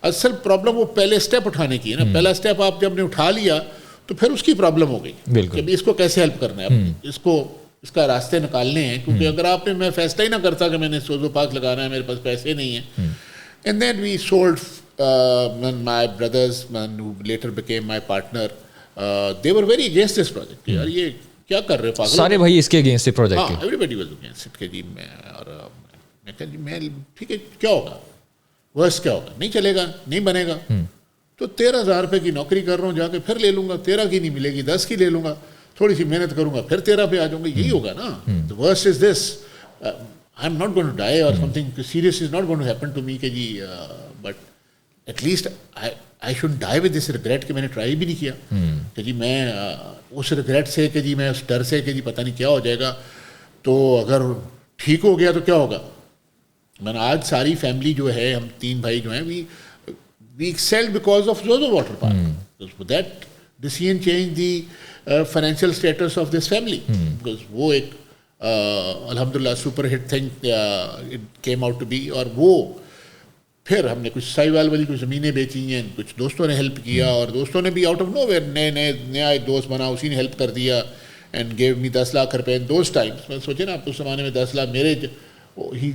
S1: اصل پرابلم وہ پہلے اسٹیپ اٹھانے کی ہے نا. پہلا اسٹیپ آپ جب نے اٹھا لیا تو پھر اس کی پرابلم ہو گئی کہ اس کو کیسے ہیلپ کرنا ہے, اس کا راستے نکالنے ہیں. کیونکہ اگر آپ نے میں فیصلہ ہی نہ کرتا کہ میں نے سوزو پاک لگانا ہے, میرے پاس پیسے نہیں ہیں. And then we sold my brothers who later became my partner, they were very against this project. یار یہ کیا کر رہے پاگل,
S2: سارے بھائی اس کے اگینسٹ سے پروجیکٹ.
S1: ہاں ایوریبڈی واز اگینسٹ اٹ. کہ جی میں اور میں کہا جی میں ٹھیک ہے کیا ہوگا, ورس کیا ہوگا, نہیں چلے گا, نہیں بنے گا. تو 13,000 روپے کی نوکری کر رہا ہوں, جا کے پھر لے لوں گا. 13 کی نہیں ملے گی, 10 کی لے لوں گا, تھوڑی سی محنت کروں گا, پھر 13 پہ آ جاؤں گا. یہی ہوگا نا. The worst is this, I am not going to die or something serious is not going to happen to me کہ جی, but at least I shouldn't die with this regret کہ میں نے ٹرائی بھی نہیں کیا. کہ جی میں اس ریگریٹ سے, کہ جی میں اس ڈر سے کہ جی پتہ نہیں کیا ہو جائے گا, تو اگر ٹھیک ہو گیا تو کیا ہوگا. میں نے آج ساری فیملی جو ہے, ہم 3 بھائی جو ہیں, we excelled because of Zozo Water Park. That decision changed the financial status of this family. Because وہ ایک الحمدللہ super hit thing it came out to be. اور وہ پھر ہم نے کچھ سائیوال والی کچھ زمینیں بیچی ہیں, کچھ دوستوں نے ہیلپ کیا, اور دوستوں نے بھی آؤٹ آف نو ویئر نیا ایک دوست بنا, اسی نے ہیلپ کر دیا اینڈ گیو می 10 لاکھ روپے ان دوز ٹائمس. میں سوچے نا آپ اس زمانے میں 10 لاکھ میرے, ہی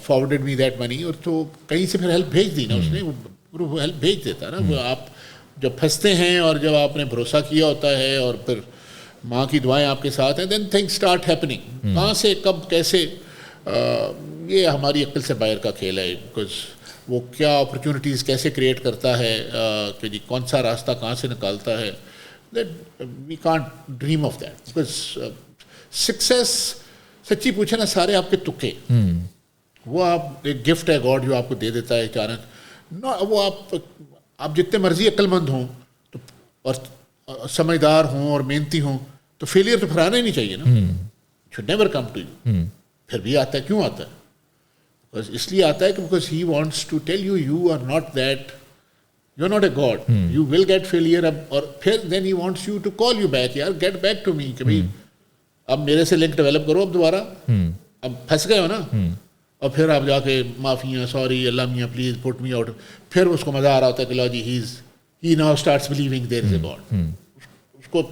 S1: فارورڈیڈ می دیٹ منی. اور تو کہیں سے پھر ہیلپ بھیج دی نا اس نے, وہ ہیلپ بھیج دیتا نا. وہ آپ جب پھنستے ہیں اور جب آپ نے بھروسہ کیا ہوتا ہے اور پھر ماں کی دعائیں آپ کے ساتھ ہیں, دین تھنگس اسٹارٹ ہیپننگ. کہاں سے کب کیسے, یہ ہماری عقل سے باہر کا کھیل ہے. بیکاز وہ کیا اپرچونیٹیز کیسے کریٹ کرتا ہے, کہ جی کون سا راستہ کہاں سے نکالتا ہے. That we can't dream of that. Because success سچی پوچھے نا سارے آپ کے تکے, وہ آپ ایک گفٹ ہے گاڈ جو آپ کو دے دیتا ہے اچانک. وہ آپ جتنے مرضی عقل مند ہوں تو اور سمجھدار ہوں اور محنتی ہوں, تو فیلئر تو پھر آنا ہی نہیں چاہیے نا. Should never come to you. پھر بھی آتا ہے, کیوں آتا ہے؟ بس اس لیے آتا ہے کہ because he wants to tell you you are not that, you are not a god, you will get failure. اور پھر then he wants you to call you back, یار گیٹ بیک ٹو می, کہ بھائی اب میرے سے link develop کرو اب دوبارہ, اب پھنس گئے ہو نا. اور پھر آپ جا کے معافیاں, سوری اللہ میاں پلیز پٹ می آؤٹ. پھر اس کو مزہ آ رہا ہوتا ہے کہ لو جی ہی ناؤ اسٹارٹس بلیونگ دیر از اے گاڈ. اس کو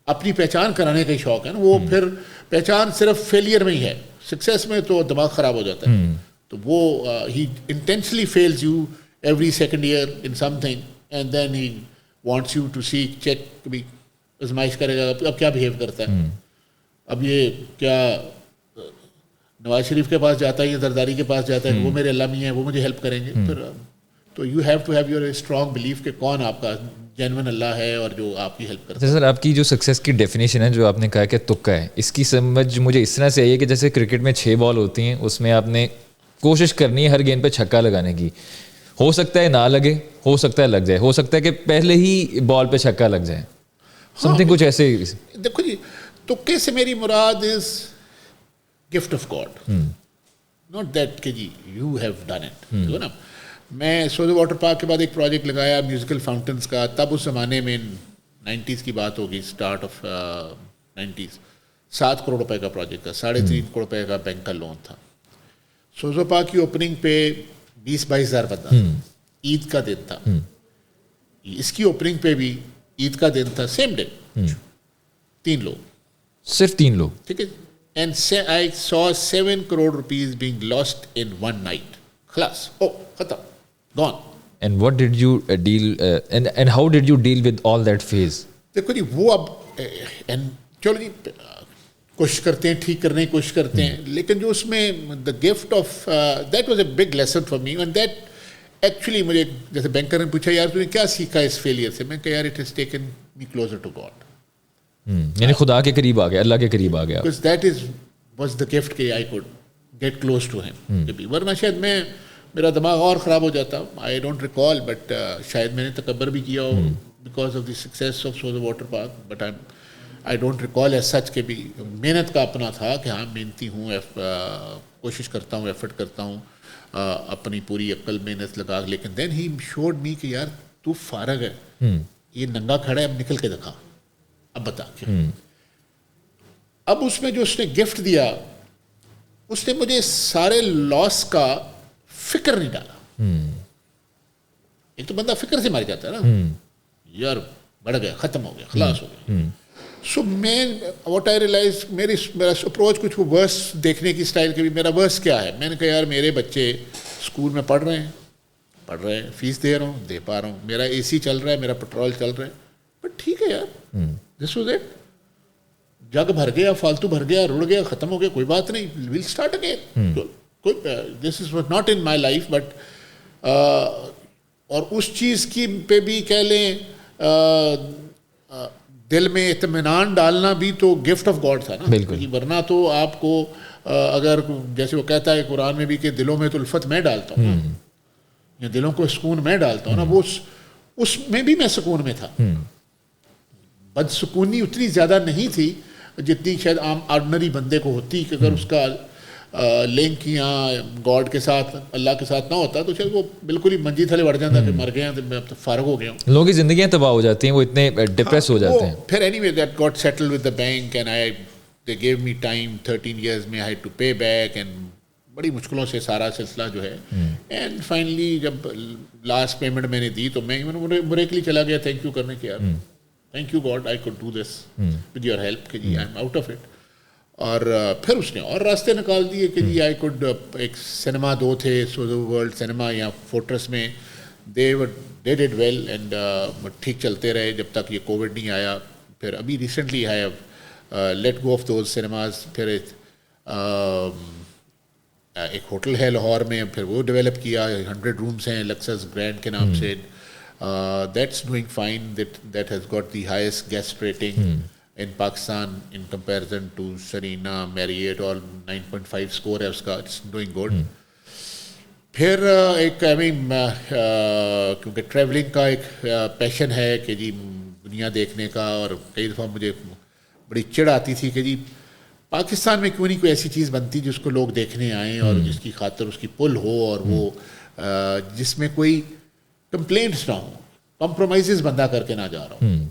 S1: اپنی پہچان کرانے کا ہی شوق ہے نا. وہ پھر پہچان صرف فیلئر میں ہی ہے, سکسیس میں تو دماغ خراب ہو جاتا ہے. تو وہ he intentionally fails you every second year in something, and then he wants you to see check, کبھی آزمائش کرے گا اب کیا بہیو کرتا ہے. اب یہ کیا نواز شریف کے پاس جاتا ہے یا زرداری کے پاس جاتا ہے وہ میرے اللہ میاں ہیں وہ مجھے ہیلپ کریں گے. پھر تو you have to have your strong belief کہ کون آپ کا جینون اللہ ہے اور جو آپ کی ہیلپ کرتا ہے.
S2: سر آپ کی جو سکسیز کی ڈیفینیشن ہے جو آپ نے کہا کہ تکا ہے, اس کی سمجھ مجھے اس طرح سے آئی ہے کہ جیسے کرکٹ میں 6 بال ہوتی ہیں, اس میں آپ نے کوشش کرنی ہے ہر گیند پہ چھکا لگانے کی. ہو سکتا ہے نہ لگے, ہو سکتا ہے لگ جائے, ہو سکتا ہے کہ پہلے ہی بال پہ چھکا لگ جائے, سم تھنگ کچھ ایسے.
S1: دیکھو جی تکے سے میری مراد is gift of God, not that کہ جی یو ہیو ڈن اٹ. دیکھو نا میں سوزو واٹر پارک کے بعد ایک پروجیکٹ لگایا میوزیکل فاؤنٹنس کا. تب اس زمانے میں 90s کی بات ہوگی, اسٹارٹ آف 90s, 7 کروڑ روپے کا پروجیکٹ تھا, 3.5 کروڑ روپے کا بینک کا لون تھا. سوزو پارک کی اوپننگ پہ 20-22 ہزار بندہ, عید کا دن تھا. اس کی اوپننگ پہ بھی عید کا دن تھا, سیم ڈے, 3 لوگ,
S2: صرف 3 لوگ,
S1: ٹھیک ہے. And I so 7 crore rupees being lost in one night. خلاص ختم, gone.
S2: And what did you deal and how did you deal with all that phase?
S1: دیکھو جی وہ اب چلو جی کوشش کرتے ہیں ٹھیک کرنے کی کوشش کرتے ہیں, لیکن جو اس میں the gift of that was a big lesson for me. And that actually مجھے جیسے بینکر نے پوچھا یار تو نے کیا سیکھا اس فیلئر سے, میں کہا یار it has taken me closer to God.
S2: یعنی خدا کے قریب آ گیا, اللہ کے قریب آ گیا.
S1: Because that is was the gift کہ I could get close to him. ورنہ شاید میرا دماغ اور خراب ہو جاتا. آئی ڈونٹ ریکال بٹ شاید میں نے تکبر بھی کیا ہو because of the success of Sozo water park. But I don't recall as such کہ بھی محنت کا اپنا تھا کہ ہاں محنتی ہوں, کوشش کرتا ہوں, ایفرٹ کرتا ہوں, اپنی پوری عقل محنت لگا. لیکن دین ہی شوڈ می کہ یار تو فارغ ہے, یہ ننگا کھڑا ہے, اب نکل کے دکھا, اب بتا. اب اس میں جو اس نے گفٹ دیا اس نے مجھے سارے لاس کا فکر نہیں ڈالا. ایک تو بندہ فکر سے مار جاتا ہے نا, یار بڑھ گیا, ختم ہو گیا, خلاص ہو گیا. سو میں واٹ آئی ریئلائز میرا اپروچ کچھ وہ ورس دیکھنے کی اسٹائل کے بھی میرا ورس کیا ہے. میں نے کہا یار میرے بچے اسکول میں پڑھ رہے ہیں, فیس دے رہا ہوں, دے پا رہا ہوں, میرا اے سی چل رہا ہے, میرا پیٹرول چل رہا ہے, بٹ ٹھیک ہے یار, دس واز اٹ. جگ بھر گیا, فالتو بھر گیا, رڑ گیا, ختم ہو گیا, کوئی بات نہیں, well start again. This is not in my life but اور اس چیز کی پہ بھی کہہ لیں دل میں اطمینان ڈالنا بھی تو گفٹ آف گاڈ تھا نا. بالکل. ورنہ تو آپ کو اگر جیسے وہ کہتا ہے قرآن میں بھی کہ دلوں میں تو الفت میں ڈالتا ہوں, یا دلوں کو سکون میں ڈالتا ہوں نا, وہ اس میں بھی میں سکون میں تھا. بد سکونی اتنی زیادہ نہیں تھی جتنی شاید عام آرڈنری بندے کو ہوتی, کہ اگر اس کا لنک یہاں گاڈ کے ساتھ اللہ کے ساتھ نہ ہوتا تو شاید وہ بالکل ہی منجی تھلے بڑھ جاتا کہ مر گئے ہیں, میں اب فارغ ہو گیا ہوں.
S2: لوگوں کی زندگیاں تباہ ہو جاتی ہیں, وہ اتنے ڈپریس ہو جاتے ہیں.
S1: پھر anyway that got settled with the bank and they gave me time 13 years میں, I had to pay back, and بڑی مشکلوں سے سارا سلسلہ جو ہے. اینڈ فائنلی جب لاسٹ پیمنٹ میں نے دی تو میں برے کے لیے چلا گیا تھینک یو کرنے کے, یار thank you God I could do this with your help کہ جی I am out of it. اور پھر اس نے اور راستے نکال دیے کہ جی آئی کوڈ, ایک سنیما 2 تھے, سوزو ورلڈ سنیما یا فورٹرس میں, دے ڈیڈ ویل اینڈ ٹھیک چلتے رہے جب تک یہ کووڈ نہیں آیا. پھر ابھی recently I have let go of those cinemas. پھر ایک ہوٹل ہے لاہور میں, پھر وہ ڈیولپ کیا, 100 رومس ہیں لکسس گرینڈ کے نام سے. That's doing fine, that has got the highest guest rating in Pakistan in comparison to Serena, Marriott, all 9.5 score ہے اس کا, it's doing good. پھر ایک کیونکہ ٹریولنگ کا ایک پیشن ہے کہ جی دنیا دیکھنے کا, اور کئی دفعہ مجھے بڑی چڑ آتی تھی کہ جی پاکستان میں کیوں نہیں کوئی ایسی چیز بنتی جس کو لوگ دیکھنے آئیں اور جس کی خاطر اس کی پل ہو, اور وہ جس میں کوئی کمپلینٹس نہ ہوں, کمپرومائزز بندہ کر کے نہ جا رہا ہوں.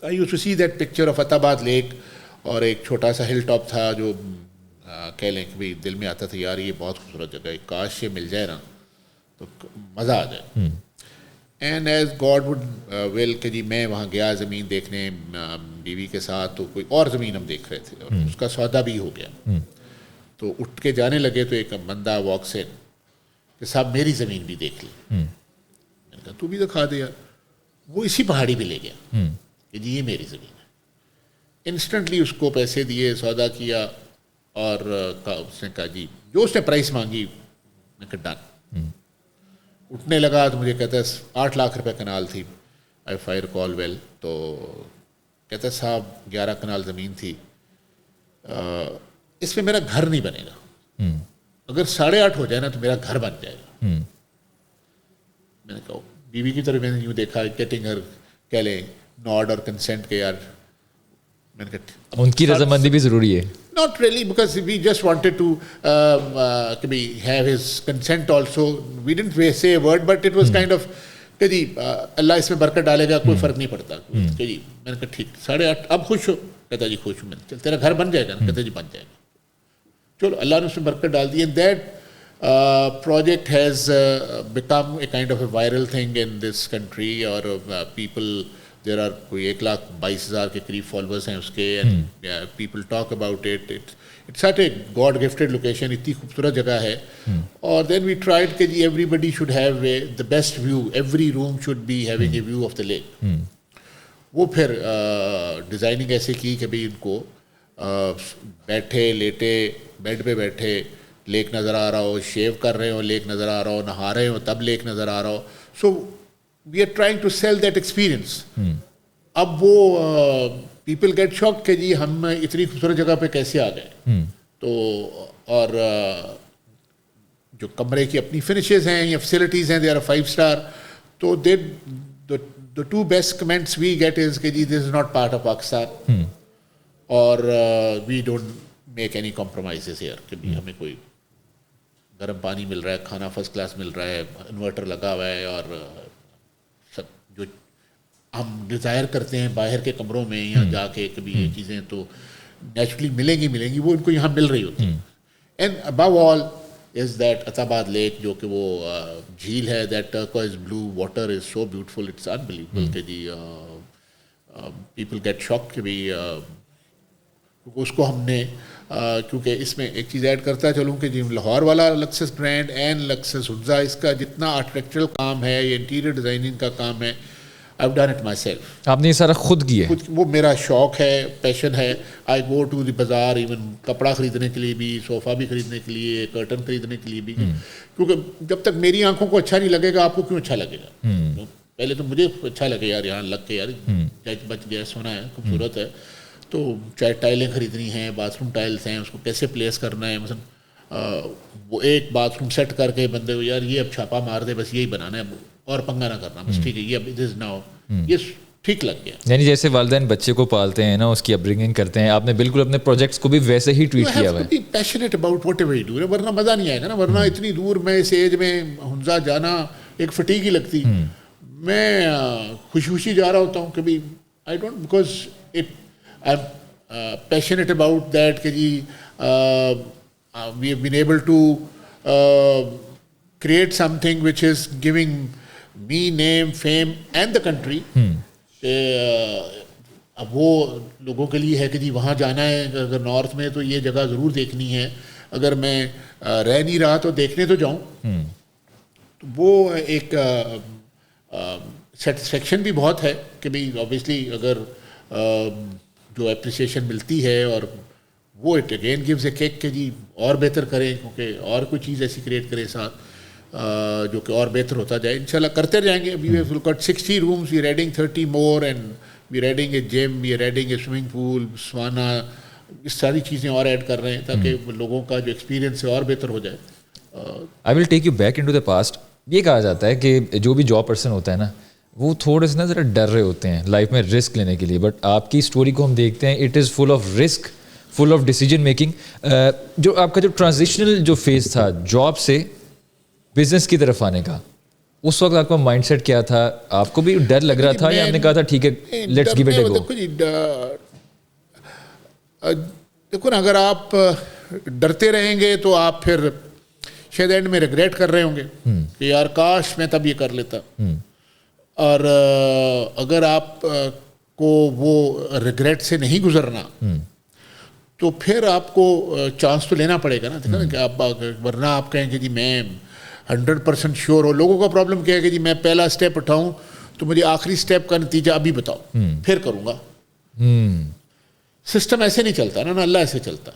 S1: I used to see that picture of Atabad Lake, اور ایک چھوٹا سا ہل ٹاپ تھا جو کہہ لیں کہ بھائی دل میں آتا تھا یار یہ بہت خوبصورت جگہ ہے, کاش یہ مل جائے نا تو مزہ آ جائے. And as God would will کہ جی میں وہاں گیا زمین دیکھنے بیوی کے ساتھ, تو کوئی اور زمین ہم دیکھ رہے تھے اور اس کا سودا بھی ہو گیا. تو اٹھ کے جانے لگے تو ایک بندہ واکس ان کہ صاحب میری زمین بھی دیکھ لی. میں نے کہا تو بھی دکھا دے یار. وہ اسی پہاڑی پہ لے گیا کہ جی یہ میری زمین ہے. انسٹنٹلی اس کو پیسے دیے, سودا کیا, اور اس نے کہا جی جو اس نے پرائس مانگی میں کہ ڈن. اٹھنے لگا تو مجھے کہتا ہے 8 لاکھ روپے کنال تھی, if I recall well. تو کہتا ہے صاحب 11 کنال زمین تھی, اس میں میرا گھر نہیں بنے گا, اگر 8.5 ہو جائے نا تو میرا گھر بن جائے گا. میں نے کہا بیوی کی طرف میں نے یوں دیکھا, گیٹنگ ہر کہہ لیں نوڈ اور کنسینٹ کے, یار میں نے کہا
S2: ان کی رضامندی بھی ضروری ہے.
S1: Not really, because we just wanted to have his consent also. We didn't say a word, but it was kind of کہ جی اللہ اس میں برکت ڈالے گا, کوئی فرق نہیں پڑتا. کہ جی میں نے کہا ٹھیک 8.5 اب خوش ہو؟ کہتا جی خوش ہوں. میں چل تیرا گھر بن جائے گا نا؟ کہتا جی بن جائے گا. چلو اللہ نے اس میں برکت ڈال دی. And that project has become a kind of a viral thing in this country. اور people, there are کوئی 1,22,000 کے قریب فالوورس ہیں اس کے, and people talk about it. It's such a God gifted location, اتنی خوبصورت جگہ ہے. اور then we tried کہ جی everybody should have the best view, every room should be having a view of the lake. وہ پھر ڈیزائننگ ایسے کی کہ بھائی ان کو بیٹھے لیٹے بیڈ پہ بیٹھے لیک نظر آ رہا ہو, شیو کر رہے ہو لیک نظر آ رہا ہو, نہا رہے ہو تب لیک نظر آ رہا ہو. So we are trying to sell that experience. اب وہ پیپل گیٹ شاک کہ جی ہم اتنی خوبصورت جگہ پہ کیسے آ گئے. تو اور جو کمرے کی اپنی فنشز ہیں یا فیسلٹیز ہیں, دے آر 5 star. تو the 2 best comments we get is کہ جی this is not part of Pakistan, اور we don't make any compromises here. کہ بھی ہمیں کوئی گرم پانی مل رہا ہے, کھانا فرسٹ کلاس مل رہا ہے, انورٹر لگا ہوا ہے, اور سب جو ہم ڈیزائر کرتے ہیں باہر کے کمروں میں یا جا کے کبھی یہ چیزیں تو نیچرلی ملیں گی وہ ان کو یہاں مل رہی ہوتی ہیں. And above all is that عطا آباد لیک, جو کہ وہ جھیل ہے, that turquoise blue water is so beautiful, it's unbelievable. کہ جی پیپل گیٹ شاک کہ بھائی اس کو ہم نے کیونکہ اس میں ایک چیز ایڈ کرتا چلوں کہ جی لاہور والا لکسس برانڈ اینڈ لکسس ہنزا, اس کا جتنا آرکیٹیکچرل کام ہے, یہ انٹیریئر ڈیزائننگ کا کام ہے, I've done it myself.
S2: آپ نے یہ سارا خود کیا ہے؟
S1: وہ میرا شوق ہے, پیشن ہے. آئی گو ٹو دی بازار, ایون کپڑا خریدنے کے لیے بھی, صوفہ بھی خریدنے کے لیے, کرٹن خریدنے کے لیے بھی, کیونکہ جب تک میری آنکھوں کو اچھا نہیں لگے گا آپ کو کیوں اچھا لگے گا. پہلے تو مجھے اچھا لگے یار یہاں لگ کے یار بچ گیا, سونا ہے, خوبصورت ہے. تو چاہے ٹائلیں خریدنی ہیں, باتھ روم ٹائلس ہیں, اس کو کیسے پلیس کرنا ہے, مثلا وہ ایک باتھ روم سیٹ کر کے بندے کو یار یہ اب چھاپا مار دے, بس یہی بنانا ہے, اور پنگا نہ کرنا, بس ٹھیک ہے, یہ اب اٹ از ناؤ, یہ ٹھیک لگ گیا.
S2: یعنی جیسے والدین بچے کو پالتے ہیں نا, اس کی اپبرنگنگ کرتے ہیں, آپ نے بالکل اپنے پروجیکٹس کو بھی ویسے ہی ٹریٹ کیا ہوا ہے.
S1: Passionate about what ever you do, ورنہ مزہ نہیں آئے گا نا. ورنہ اتنی دور میں اس ایج میں ہنزا جانا ایک فٹیگ ہی لگتی. میں خوشی خوشی جا رہا ہوتا ہوں کہ بھی I don't, because it I am passionate about that کہ جی we have been able to create something which is giving me name, fame and the country. اب وہ لوگوں کے لیے ہے کہ جی وہاں جانا ہے, اگر نارتھ میں تو یہ جگہ ضرور دیکھنی ہے, اگر میں رہ نہیں رہا تو دیکھنے تو جاؤں. تو وہ ایک سیٹسفیکشن بھی بہت ہے کہ بھائی اوبیسلی اگر جو اپریسیشن ملتی ہے, اور وہ it again gives a cake کہ جی اور بہتر کریں, کیونکہ اور کوئی چیز ایسی کریٹ کریں ساتھ جو کہ اور بہتر ہوتا جائے. انشاءاللہ کرتے جائیں گے. We have got 60 rooms, we are adding 30 more, and we are adding a gym, we are adding a swimming pool, sauna, اس ساری چیزیں اور ایڈ کر رہے ہیں تاکہ لوگوں کا جو ایکسپیرینس ہے اور بہتر ہو جائے.
S2: I will take you back into the past. یہ کہا جاتا ہے کہ جو بھی جاب پرسن ہوتا ہے نا, وہ تھوڑے سے نا ذرا ڈر رہے ہوتے ہیں لائف میں رسک لینے کے لیے, بٹ آپ کی اسٹوری کو ہم دیکھتے ہیں, it is full of risk, full of decision making. جو آپ کا جو ٹرانزیشنل جو فیز تھا جاب سے بزنس کی طرف آنے کا, اس وقت آپ کا مائنڈ سیٹ کیا تھا؟ آپ کو بھی ڈر لگ رہا تھا یا آپ نے کہا تھا ٹھیک ہے لیٹس گیو اٹ اے گو؟
S1: دیکھو نا, اگر آپ ڈرتے رہیں گے تو آپ پھر شاید اینڈ میں ریگریٹ کر رہے ہوں گے کہ یار کاش میں تب یہ کر لیتا. اور اگر آپ کو وہ ریگریٹ سے نہیں گزرنا تو پھر آپ کو چانس تو لینا پڑے گا نا. کہ آپ ورنہ آپ کہیں کہ جی میں 100% شیور ہو. لوگوں کا پرابلم کیا ہے کہ جی میں پہلا اسٹیپ اٹھاؤں تو مجھے آخری اسٹیپ کا نتیجہ ابھی بتاؤ پھر کروں گا. سسٹم ایسے نہیں چلتا نا اللہ ایسے چلتا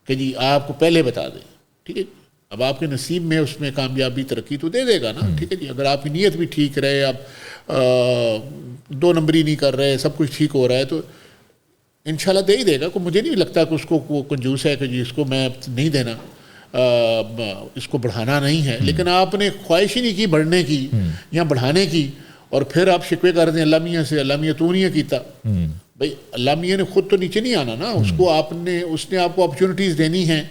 S1: کہ جی آپ کو پہلے بتا دیں, ٹھیک ہے, اب آپ کے نصیب میں اس میں کامیابی ترقی تو دے دے گا نا, ٹھیک ہے جی. اگر آپ کی نیت بھی ٹھیک رہے, آپ 2 نمبری نہیں کر رہے, سب کچھ ٹھیک ہو رہا ہے تو انشاءاللہ دے ہی دے گا. مجھے نہیں لگتا کہ اس کو وہ کنجوس ہے کہ جی اس کو میں نہیں دینا, اس کو بڑھانا نہیں ہے. لیکن آپ نے خواہش ہی نہیں کی بڑھنے کی یا بڑھانے کی, اور پھر آپ شکوے کر دیں اللہ میاں سے, اللہ میاں تو نہیں کیتا. بھائی اللہ میاں نے خود تو نیچے نہیں آنا نا, اس نے آپ کو اپرچونیٹیز دینی ہیں,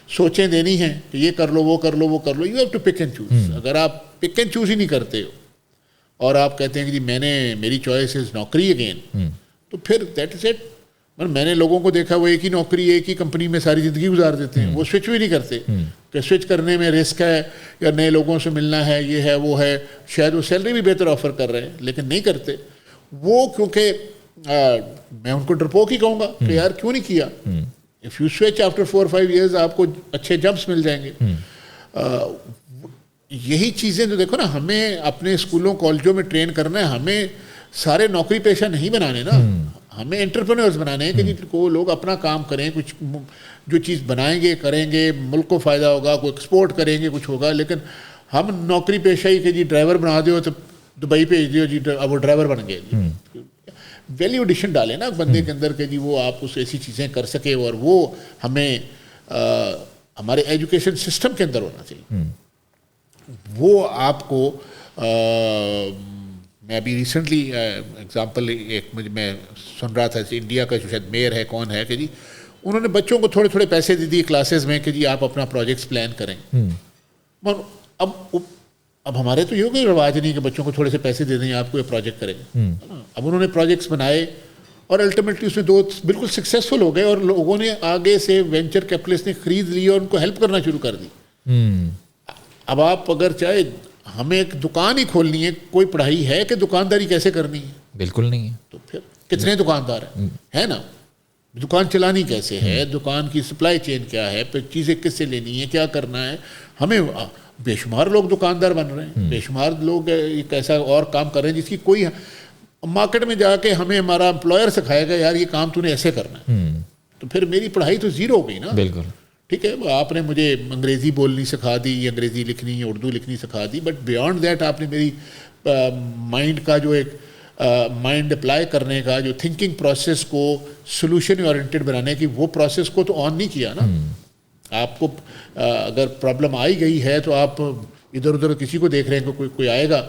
S1: سوچیں دینی ہیں کہ یہ کر لو وہ کر لو وہ کر لو. You have to pick and choose. اگر آپ پک اینڈ چوز ہی نہیں کرتے ہو اور آپ کہتے ہیں کہ جی میری چوائس از نوکری اگین, تو پھر دیٹ از اٹ. میں نے لوگوں کو دیکھا وہ ایک ہی نوکری ایک ہی کمپنی میں ساری زندگی گزار دیتے ہیں, وہ سوئچ بھی نہیں کرتے کہ سوئچ کرنے میں رسک ہے یا نئے لوگوں سے ملنا ہے, یہ ہے وہ ہے, شاید وہ سیلری بھی بہتر آفر کر رہے ہیں لیکن نہیں کرتے وہ, کیونکہ میں ان کو ڈرپوک ہی کہوں گا کہ یار کیوں نہیں کیا. If you switch after 4 or 5 years آپ کو اچھے جمپس مل جائیں گے. یہی چیزیں تو دیکھو نا, ہمیں اپنے اسکولوں کالجوں میں ٹرین کرنا ہے, ہمیں سارے نوکری پیشہ نہیں بنانے نا, ہمیں انٹرپرینورز بنانے ہیں کہ جن کو لوگ اپنا کام کریں, کچھ جو چیز بنائیں گے کریں گے, ملک کو فائدہ ہوگا, کوئی ایکسپورٹ کریں گے کچھ ہوگا. لیکن ہم نوکری پیشہ ہی کہ جی ڈرائیور بنا دیو تو دبئی بھیج دیو جی, اب وہ ڈرائیور بن گئے. ویلیو ایڈیشن ڈالیں نا بندے کے اندر کہ جی وہ آپ اس ایسی چیزیں کر سکے, اور وہ ہمیں ہمارے ایجوکیشن سسٹم کے اندر ہونا چاہیے. وہ آپ کو میں ابھی ریسنٹلی ایگزامپل ایک میں سن رہا تھا, انڈیا کا جو شاید میئر ہے کون ہے, کہ جی انہوں نے بچوں کو تھوڑے تھوڑے پیسے دے دیے کلاسز میں کہ جی آپ اپنا پروجیکٹس پلان کریں. اب ہمارے تو یہ کوئی رواج نہیں کہ بچوں کو تھوڑے سے پیسے دے دیں آپ کو یہ پروجیکٹ کریں. اب انہوں نے پروجیکٹس بنائے اور الٹیمیٹلی اس میں 2 بالکل سکسیزفل ہو گئے, اور لوگوں نے آگے سے وینچر کیپٹلسٹ نے خرید لی اور ان کو ہیلپ کرنا شروع کر دی. اب آپ اگر چاہے ہمیں ایک دکان ہی کھولنی ہے, کوئی پڑھائی ہے کہ دکانداری کیسے کرنی ہے؟ بالکل نہیں ہے. تو پھر کتنے دکاندار ہیں, ہے نا, دکان چلانی کیسے ہے, دکان کی سپلائی چین کیا ہے, پھر چیزیں کس سے لینی ہے, کیا کرنا ہے. ہمیں بے شمار لوگ دکاندار بن رہے ہیں, بے شمار لوگ ایک ایسا اور کام کر رہے ہیں جس کی کوئی مارکیٹ میں جا کے ہمیں ہمارا امپلائر سکھائے گا یار یہ کام تو نے ایسے کرنا ہے. تو پھر میری پڑھائی تو زیرو ہو گئی نا. بالکل ٹھیک ہے, آپ نے مجھے انگریزی بولنی سکھا دی, انگریزی لکھنی, اردو لکھنی سکھا دی, بٹ بیانڈ دیٹ آپ نے میری مائنڈ کا جو ایک مائنڈ اپلائی کرنے کا جو تھنکنگ پروسیس کو سولوشن اورینٹیڈ بنانے کی وہ پروسیس کو تو آن نہیں کیا نا. آپ کو اگر پرابلم آئی گئی ہے تو آپ ادھر ادھر کسی کو دیکھ رہے ہیں کہ کوئی آئے گا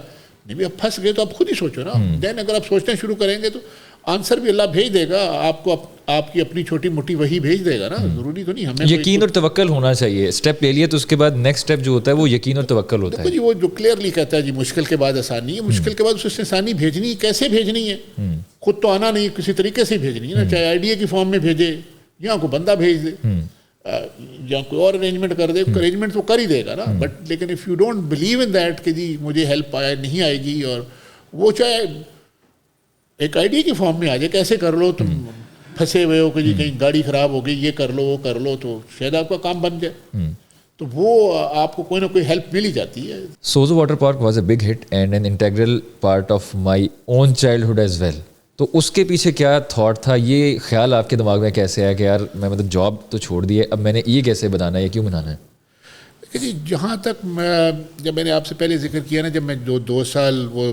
S1: نہیں, بھی اب پھنس گئے تو آپ خود ہی سوچو نا. دین اگر آپ سوچنا شروع کریں گے تو آنسر بھی اللہ بھیج دے گا آپ کو, آپ کی اپنی چھوٹی موٹی وہی بھیج دے گا نا. ضروری تو نہیں, ہمیں
S2: یقین اور توکل ہونا چاہیے. اسٹیپ لے لیے تو اس کے بعد نیکسٹ اسٹیپ جو ہوتا ہے وہ یقین اور توکل ہوتا ہے.
S1: جی وہ جو کلیئرلی کہتا ہے جی مشکل کے بعد آسانی ہے, مشکل کے بعد اس نے آسانی بھیجنی ہے. کیسے بھیجنی ہے, خود تو آنا نہیں, کسی طریقے سے بھیجنی ہے نا, چاہے آئیڈیا کی فارم میں بھیجے یا کوئی بندہ بھیج دے یا کوئی اور ارینجمنٹ کر دے, ارینجمنٹ تو کر ہی دے گا نا. بٹ لیکن if you don't believe in that کہ جی مجھے ہیلپ نہیں آئے گی, اور وہ چاہے ایک آئیڈیا کی فارم میں آ جائے, کیسے کر لو, تم پھنسے ہوئے ہو کہ جی کہیں گاڑی خراب ہو گئی, یہ کر لو وہ کر لو, تو شاید آپ کا کام بن جائے. تو وہ آپ کو کوئی نہ کوئی ہیلپ مل ہی جاتی ہے.
S2: Sozo water park was a big hit and an integral part of my own childhood as well. تو اس کے پیچھے کیا تھاٹ تھا, یہ خیال آپ کے دماغ میں کیسے آیا کہ یار میں مطلب جاب تو چھوڑ دی ہے, اب میں نے یہ کیسے بنانا ہے, یہ کیوں بنانا ہے؟
S1: جی جہاں تک جب میں نے آپ سے پہلے ذکر کیا نا, جب میں 2 سال وہ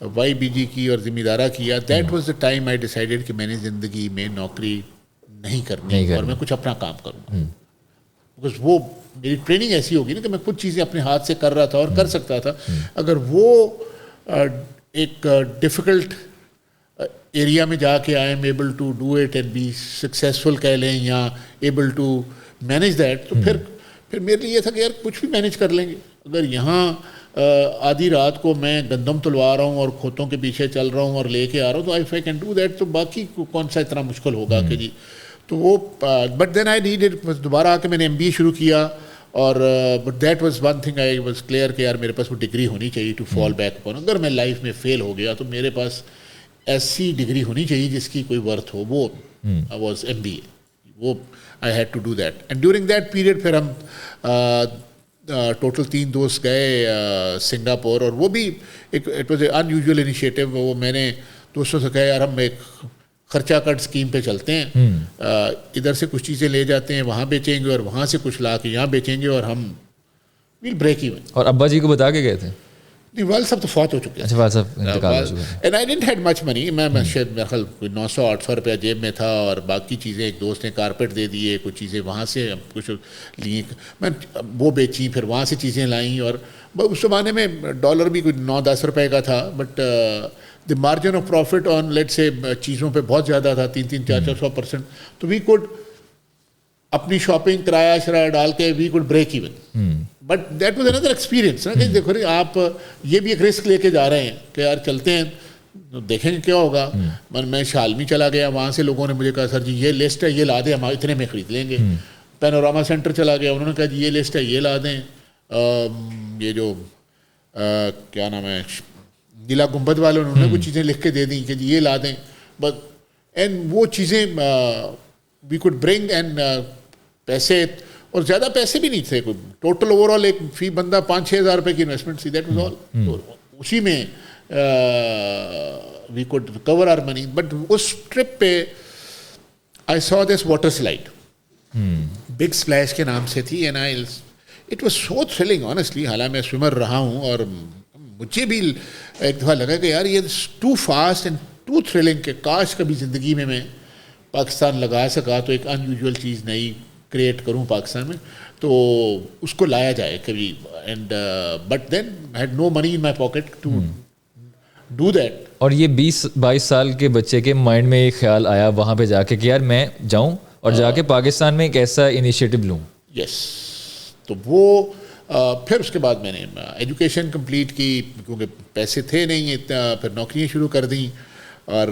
S1: وائی بی جی کی اور ذمہ دارہ کیا, that was the time I decided کہ میں نے زندگی میں نوکری نہیں کرنی اور میں کچھ اپنا کام کروں گا. بکاز وہ میری ٹریننگ ایسی ہوگی نا کہ میں کچھ چیزیں اپنے ہاتھ سے کر رہا تھا اور کر سکتا تھا. اگر وہ ایک ڈیفیکلٹ ایریا میں جا کے I am able to do it and be successful کہہ لیں, یا ایبل ٹو مینیج دیٹ, تو پھر میرے لیے یہ تھا کہ یار کچھ بھی مینیج کر لیں گے. اگر یہاں آدھی رات کو میں گندم تلوا رہا ہوں اور کھوتوں کے پیچھے چل رہا ہوں اور لے کے آ رہا ہوں, تو آئی کین ڈو دیٹ, تو باقی کون سا اتنا مشکل ہوگا کہ جی. تو وہ بٹ دین آئی نیڈ دوبارہ آ کے میں نے MBA شروع کیا, اور but that was one thing I was clear کہ یار میرے پاس وہ ڈگری ہونی چاہیے ٹو فال بیک اپون. اگر میں لائف میں فیل ہو گیا تو میرے پاس ایسی ڈگری ہونی چاہیے جس کی کوئی ورتھ ہو. وہ واز MBA, وہ I had to do that. And during that period پھر ہم ٹوٹل 3 دوست گئے سنگاپور, اور وہ بھی ایک it was a in usual initiative. وہ میں نے دوستوں سے کہا یار ہم ایک خرچہ کٹ اسکیم پہ چلتے ہیں, ادھر سے کچھ چیزیں لے جاتے ہیں وہاں بیچیں گے اور وہاں سے کچھ لا کے یہاں بیچیں گے اور ہم ویل بریک ایون.
S2: اور ابا جی کو بتا کے گئے تھے؟
S1: نہیں, والد صاحب تو فوت ہو چکے ہیں.
S2: اچھا, والد صاحب انتقال ہو چکے ہیں.
S1: اینڈ آئی ڈنٹ ہیڈ مچ منی. میں شاید میرا خیال 900-800 روپیہ جیب میں تھا, اور باقی چیزیں ایک دوست نے کارپیٹ دے دیے, کچھ چیزیں وہاں سے کچھ لی, میں وہ بیچی, پھر وہاں سے چیزیں لائیں. اور اس زمانے میں ڈالر بھی کوئی 9-10 روپے کا تھا, but the margin of profit on late سے چیزوں پہ بہت زیادہ تھا, 300-400%. تو وی کوڈ اپنی شاپنگ کرایہ شرایہ ڈال کے we could break even. But that was اندر ایکسپیرینس نا, کہ دیکھو آپ یہ بھی ایک رسک لے کے جا رہے ہیں کہ یار چلتے ہیں دیکھیں گے کیا ہوگا. میں شالمی چلا گیا, وہاں سے لوگوں نے مجھے کہا سر جی یہ لسٹ ہے, یہ لا دیں, ہم اتنے میں خرید لیں گے. پینوراما سینٹر چلا گیا, انہوں نے کہا جی یہ لسٹ ہے, یہ لا دیں. یہ جو کیا نام ہے نیلا گنبد والے, انہوں نے کچھ چیزیں لکھ کے دے دیں کہ جی یہ لا دیں. بس اینڈ وہ چیزیں وی کوڈ برنگ, اینڈ پیسے, اور زیادہ پیسے بھی نہیں تھے, کوئی ٹوٹل اوور آل ایک فی بندہ 5-6 ہزار روپے کی انویسٹمنٹ تھی, دیٹ واز آل. تو اسی میں we could cover our money. But اس ٹرپ پہ I saw this water slide, big splash کے نام سے تھی, and I it was so thrilling honestly. حالانکہ میں سوئمر رہا ہوں, اور مجھے بھی ایک دفعہ لگا کہ یار یہ too fast and too thrilling کہ کاش کبھی زندگی میں پاکستان لگا سکا تو ایک ان یوزول چیز نئی کریٹ کروں پاکستان میں, تو اس کو لایا جائے کبھی. And but then I had no money in my pocket to do that.
S2: اور یہ 20-22 سال کے بچے کے مائنڈ میں ایک خیال آیا وہاں پہ جا کے کہ یار میں جاؤں اور جا کے پاکستان میں ایک ایسا انیشیٹو لوں.
S1: یس, تو وہ پھر اس کے بعد میں نے ایجوکیشن کمپلیٹ کی, کیونکہ پیسے تھے نہیں اتنا, پھر نوکریاں شروع کر دیں, اور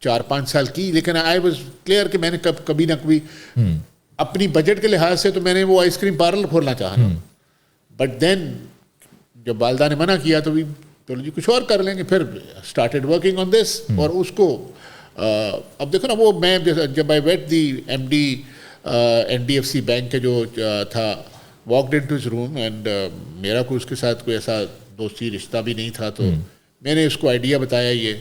S1: 4-5 سال کی. لیکن آئی واز کلیئر کہ میں نے کبھی نہ کبھی اپنی بجٹ کے لحاظ سے تو میں نے وہ آئس کریم پارلر کھولنا چاہا, بٹ دین جب والدہ نے منع کیا تو جی کچھ اور کر لیں گے. پھر اسٹارٹیڈ ورکنگ آن دس, اور اس کو اب دیکھو نا, وہ میں جب I went the M D NDFC bank کے جو تھا, walked into his room, and میرا کوئی اس کے ساتھ کوئی ایسا دوستی رشتہ بھی نہیں تھا, تو میں نے اس کو آئیڈیا بتایا یہ,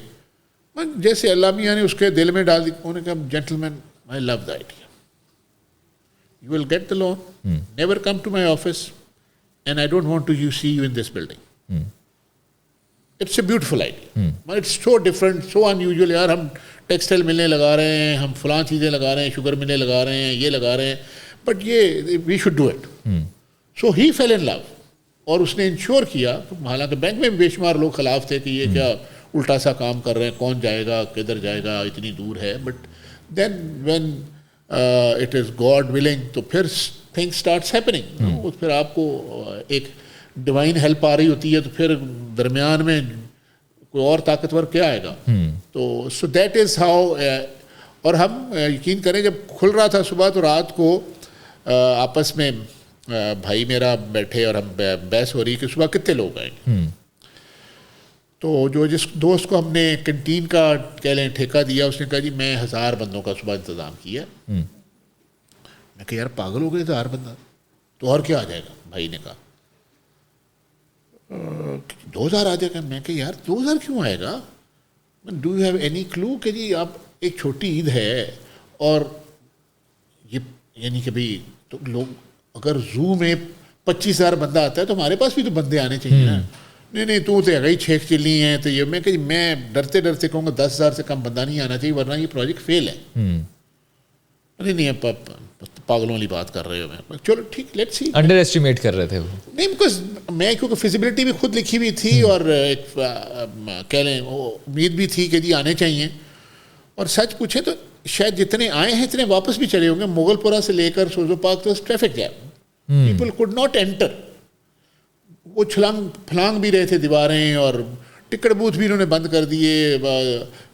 S1: جیسے اللہ میاں نے اس کے دل میں ڈال دی. انہوں نے کہا gentleman I love the idea, you will get the loan, never come to my office, and I don't want to see you in this building. It's a beautiful idea, it's so different, so unusual. یار ہم textile ملیں لگا رہے ہیں, ہم فلاں چیزیں لگا رہے ہیں, شوگر ملیں لگا رہے ہیں, یہ لگا رہے ہیں, بٹ یہ وی شوڈ ڈو اٹ. سو ہی فیل ان لو, اور اس نے انشور کیا. حالانکہ بینک میں بے شمار لوگ خلاف تھے کہ یہ کیا الٹا سا کام کر رہے ہیں, کون جائے گا, کدھر جائے گا, اتنی دور ہے. But then when it is God willing, تو پھر تھنگ اسٹارٹس ہیپننگ. پھر آپ کو ایک ڈیوائن ہیلپ آ رہی ہوتی ہے, تو پھر درمیان میں کوئی اور طاقتور کیا آئے گا. تو سو دیٹ از ہاؤ. اور ہم یقین کریں جب کھل رہا تھا صبح, تو رات کو آپس میں بھائی میرا بیٹھے اور ہم بحث ہو رہی کہ صبح کتنے لوگ آئیں گے. تو جس دوست کو ہم نے کنٹین کا کہہ لیں ٹھیکہ دیا, اس نے کہا جی میں 1000 بندوں کا صبح انتظام کیا. میں کہا یار پاگل ہو گئے 1000 بندہ, تو اور کیا آ جائے گا. بھائی نے کہا 2000 آ جائے گا. میں کہ یار 2000 کیوں آئے گا, do you have any clue کہ جی آپ ایک چھوٹی عید ہے, اور یہ یعنی کہ بھائی تو لوگ اگر زو میں 25,000 بندہ آتا ہے تو ہمارے پاس بھی تو بندے آنے چاہیے نا. نہیں تو گئی چھیک چلی ہیں, تو یہ میں کہ میں ڈرتے ڈرتے کہوں گا 10,000 سے کم بندہ نہیں آنا چاہیے, ورنہ یہ پروجیکٹ فیل ہے. نہیں پاگلوں والی بات کر رہے ہو. میں چلو ٹھیک, لیٹس سی.
S2: انڈر ایسٹیمیٹ کر رہے تھے وہ. نہیں,
S1: بیکاز میں کیونکہ فیزیبلٹی بھی خود لکھی ہوئی تھی, اور ایک کہہ لیں امید بھی تھی کہ جی آنے چاہیے. اور سچ پوچھیں تو شاید جتنے آئے ہیں اتنے واپس بھی چلے ہوں گے. مغل پورہ سے لے کر سوزو پارک تو traffic jam, people could not inter. وہ پھلانگ بھی رہے تھے دیواریں, اور ٹکٹ بوتھ بھی انہوں نے بند کر دیے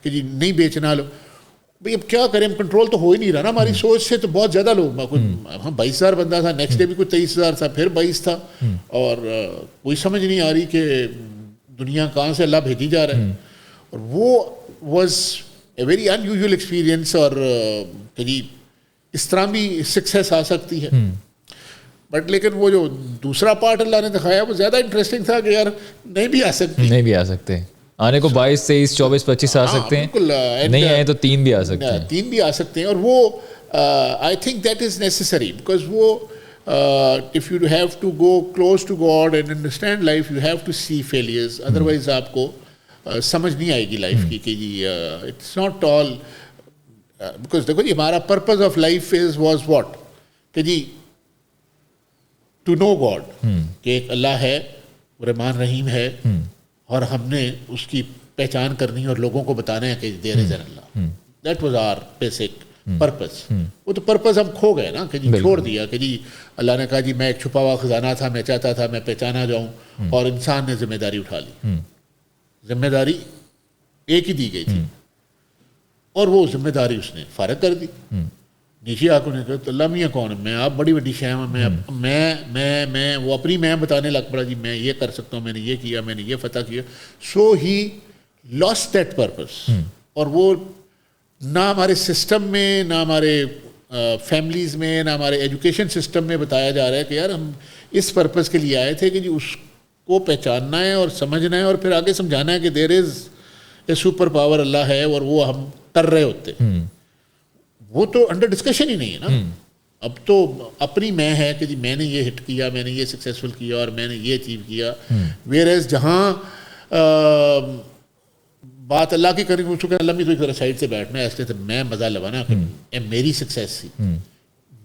S1: کہ جی نہیں بیچنا. لو بھائی اب کیا کریں, کنٹرول تو ہو ہی نہیں رہا نا ہماری سوچ سے. تو بہت زیادہ لوگ, ہاں 22,000 بندہ تھا, نیکسٹ ڈے بھی کوئی 23,000 تھا, پھر 22 تھا, اور کوئی سمجھ نہیں آ رہی کہ دنیا کہاں سے اللہ بھیجی جا رہا ہے. اور وہ was a very in usual experience, اور کہ جی اس طرح بھی سکسیس آ سکتی ہے. بٹ لیکن وہ جو دوسرا پارٹ اللہ نے دکھایا وہ زیادہ انٹرسٹنگ تھا کہ یار نہیں بھی آ سکتے
S2: آنے کو 22 23 24 25 آ سکتے ہیں, نہیں آئے تو 3 بھی آ سکتے ہیں.
S1: اور وہ I think that is necessary because وہ if you have to go close to God and understand life you have to see failures, otherwise آپ کو سمجھ نہیں آئے گی لائف کی کہ جی اٹس ناٹ آل بیکاز دیکھو جی ہمارا purpose of life was what کہ جی ٹو نو گاڈ کہ ایک اللہ ہے, رحمان رحیم ہے, اور ہم نے اس کی پہچان کرنی اور لوگوں کو بتانا ہے کہ there is an Allah. That was our basic purpose. وہ تو پرپز ہم کھو گئے نا کہ جی چھوڑ دیا کہ جی اللہ نے کہا جی میں ایک چھپا ہوا خزانہ تھا, میں چاہتا تھا میں پہچانا جاؤں, اور انسان نے ذمہ داری اٹھا لی. ذمہ داری ایک ہی دی گئی تھی اور وہ ذمہ داری اس نے فارغ کر دی. نیچے آ کے نے کہا تو اللہ میاں کون ہے, میں آپ بڑی بڑی شے میں وہ اپنی میں بتانے لگ پڑا جی میں یہ کر سکتا ہوں, میں نے یہ کیا, میں نے یہ فتح کیا. سو ہی لاسٹ دیٹ پرپز. اور وہ نہ ہمارے سسٹم میں, نہ ہمارے فیملیز میں, نہ ہمارے ایجوکیشن سسٹم میں بتایا جا رہا ہے کہ یار ہم اس پرپز کے لیے آئے تھے کہ جی اس کو پہچاننا ہے اور سمجھنا ہے اور پھر آگے سمجھانا ہے کہ there is a super power اللہ ہے, اور وہ ہم کر رہے ہوتے. وہ تو انڈر ڈسکشن ہی نہیں ہے نا. اب تو اپنی میں ہے کہ جی میں نے یہ ہٹ کیا, میں نے یہ سکسیزفل کیا, اور میں نے یہ اچیو کیا. ویئر ایز جہاں بات اللہ کی کریں گے اللہ بھی تو ایک طرح سائڈ سے بیٹھنا ہے ایسے تو میں مزہ لوانا کہ میری سکسیس تھی.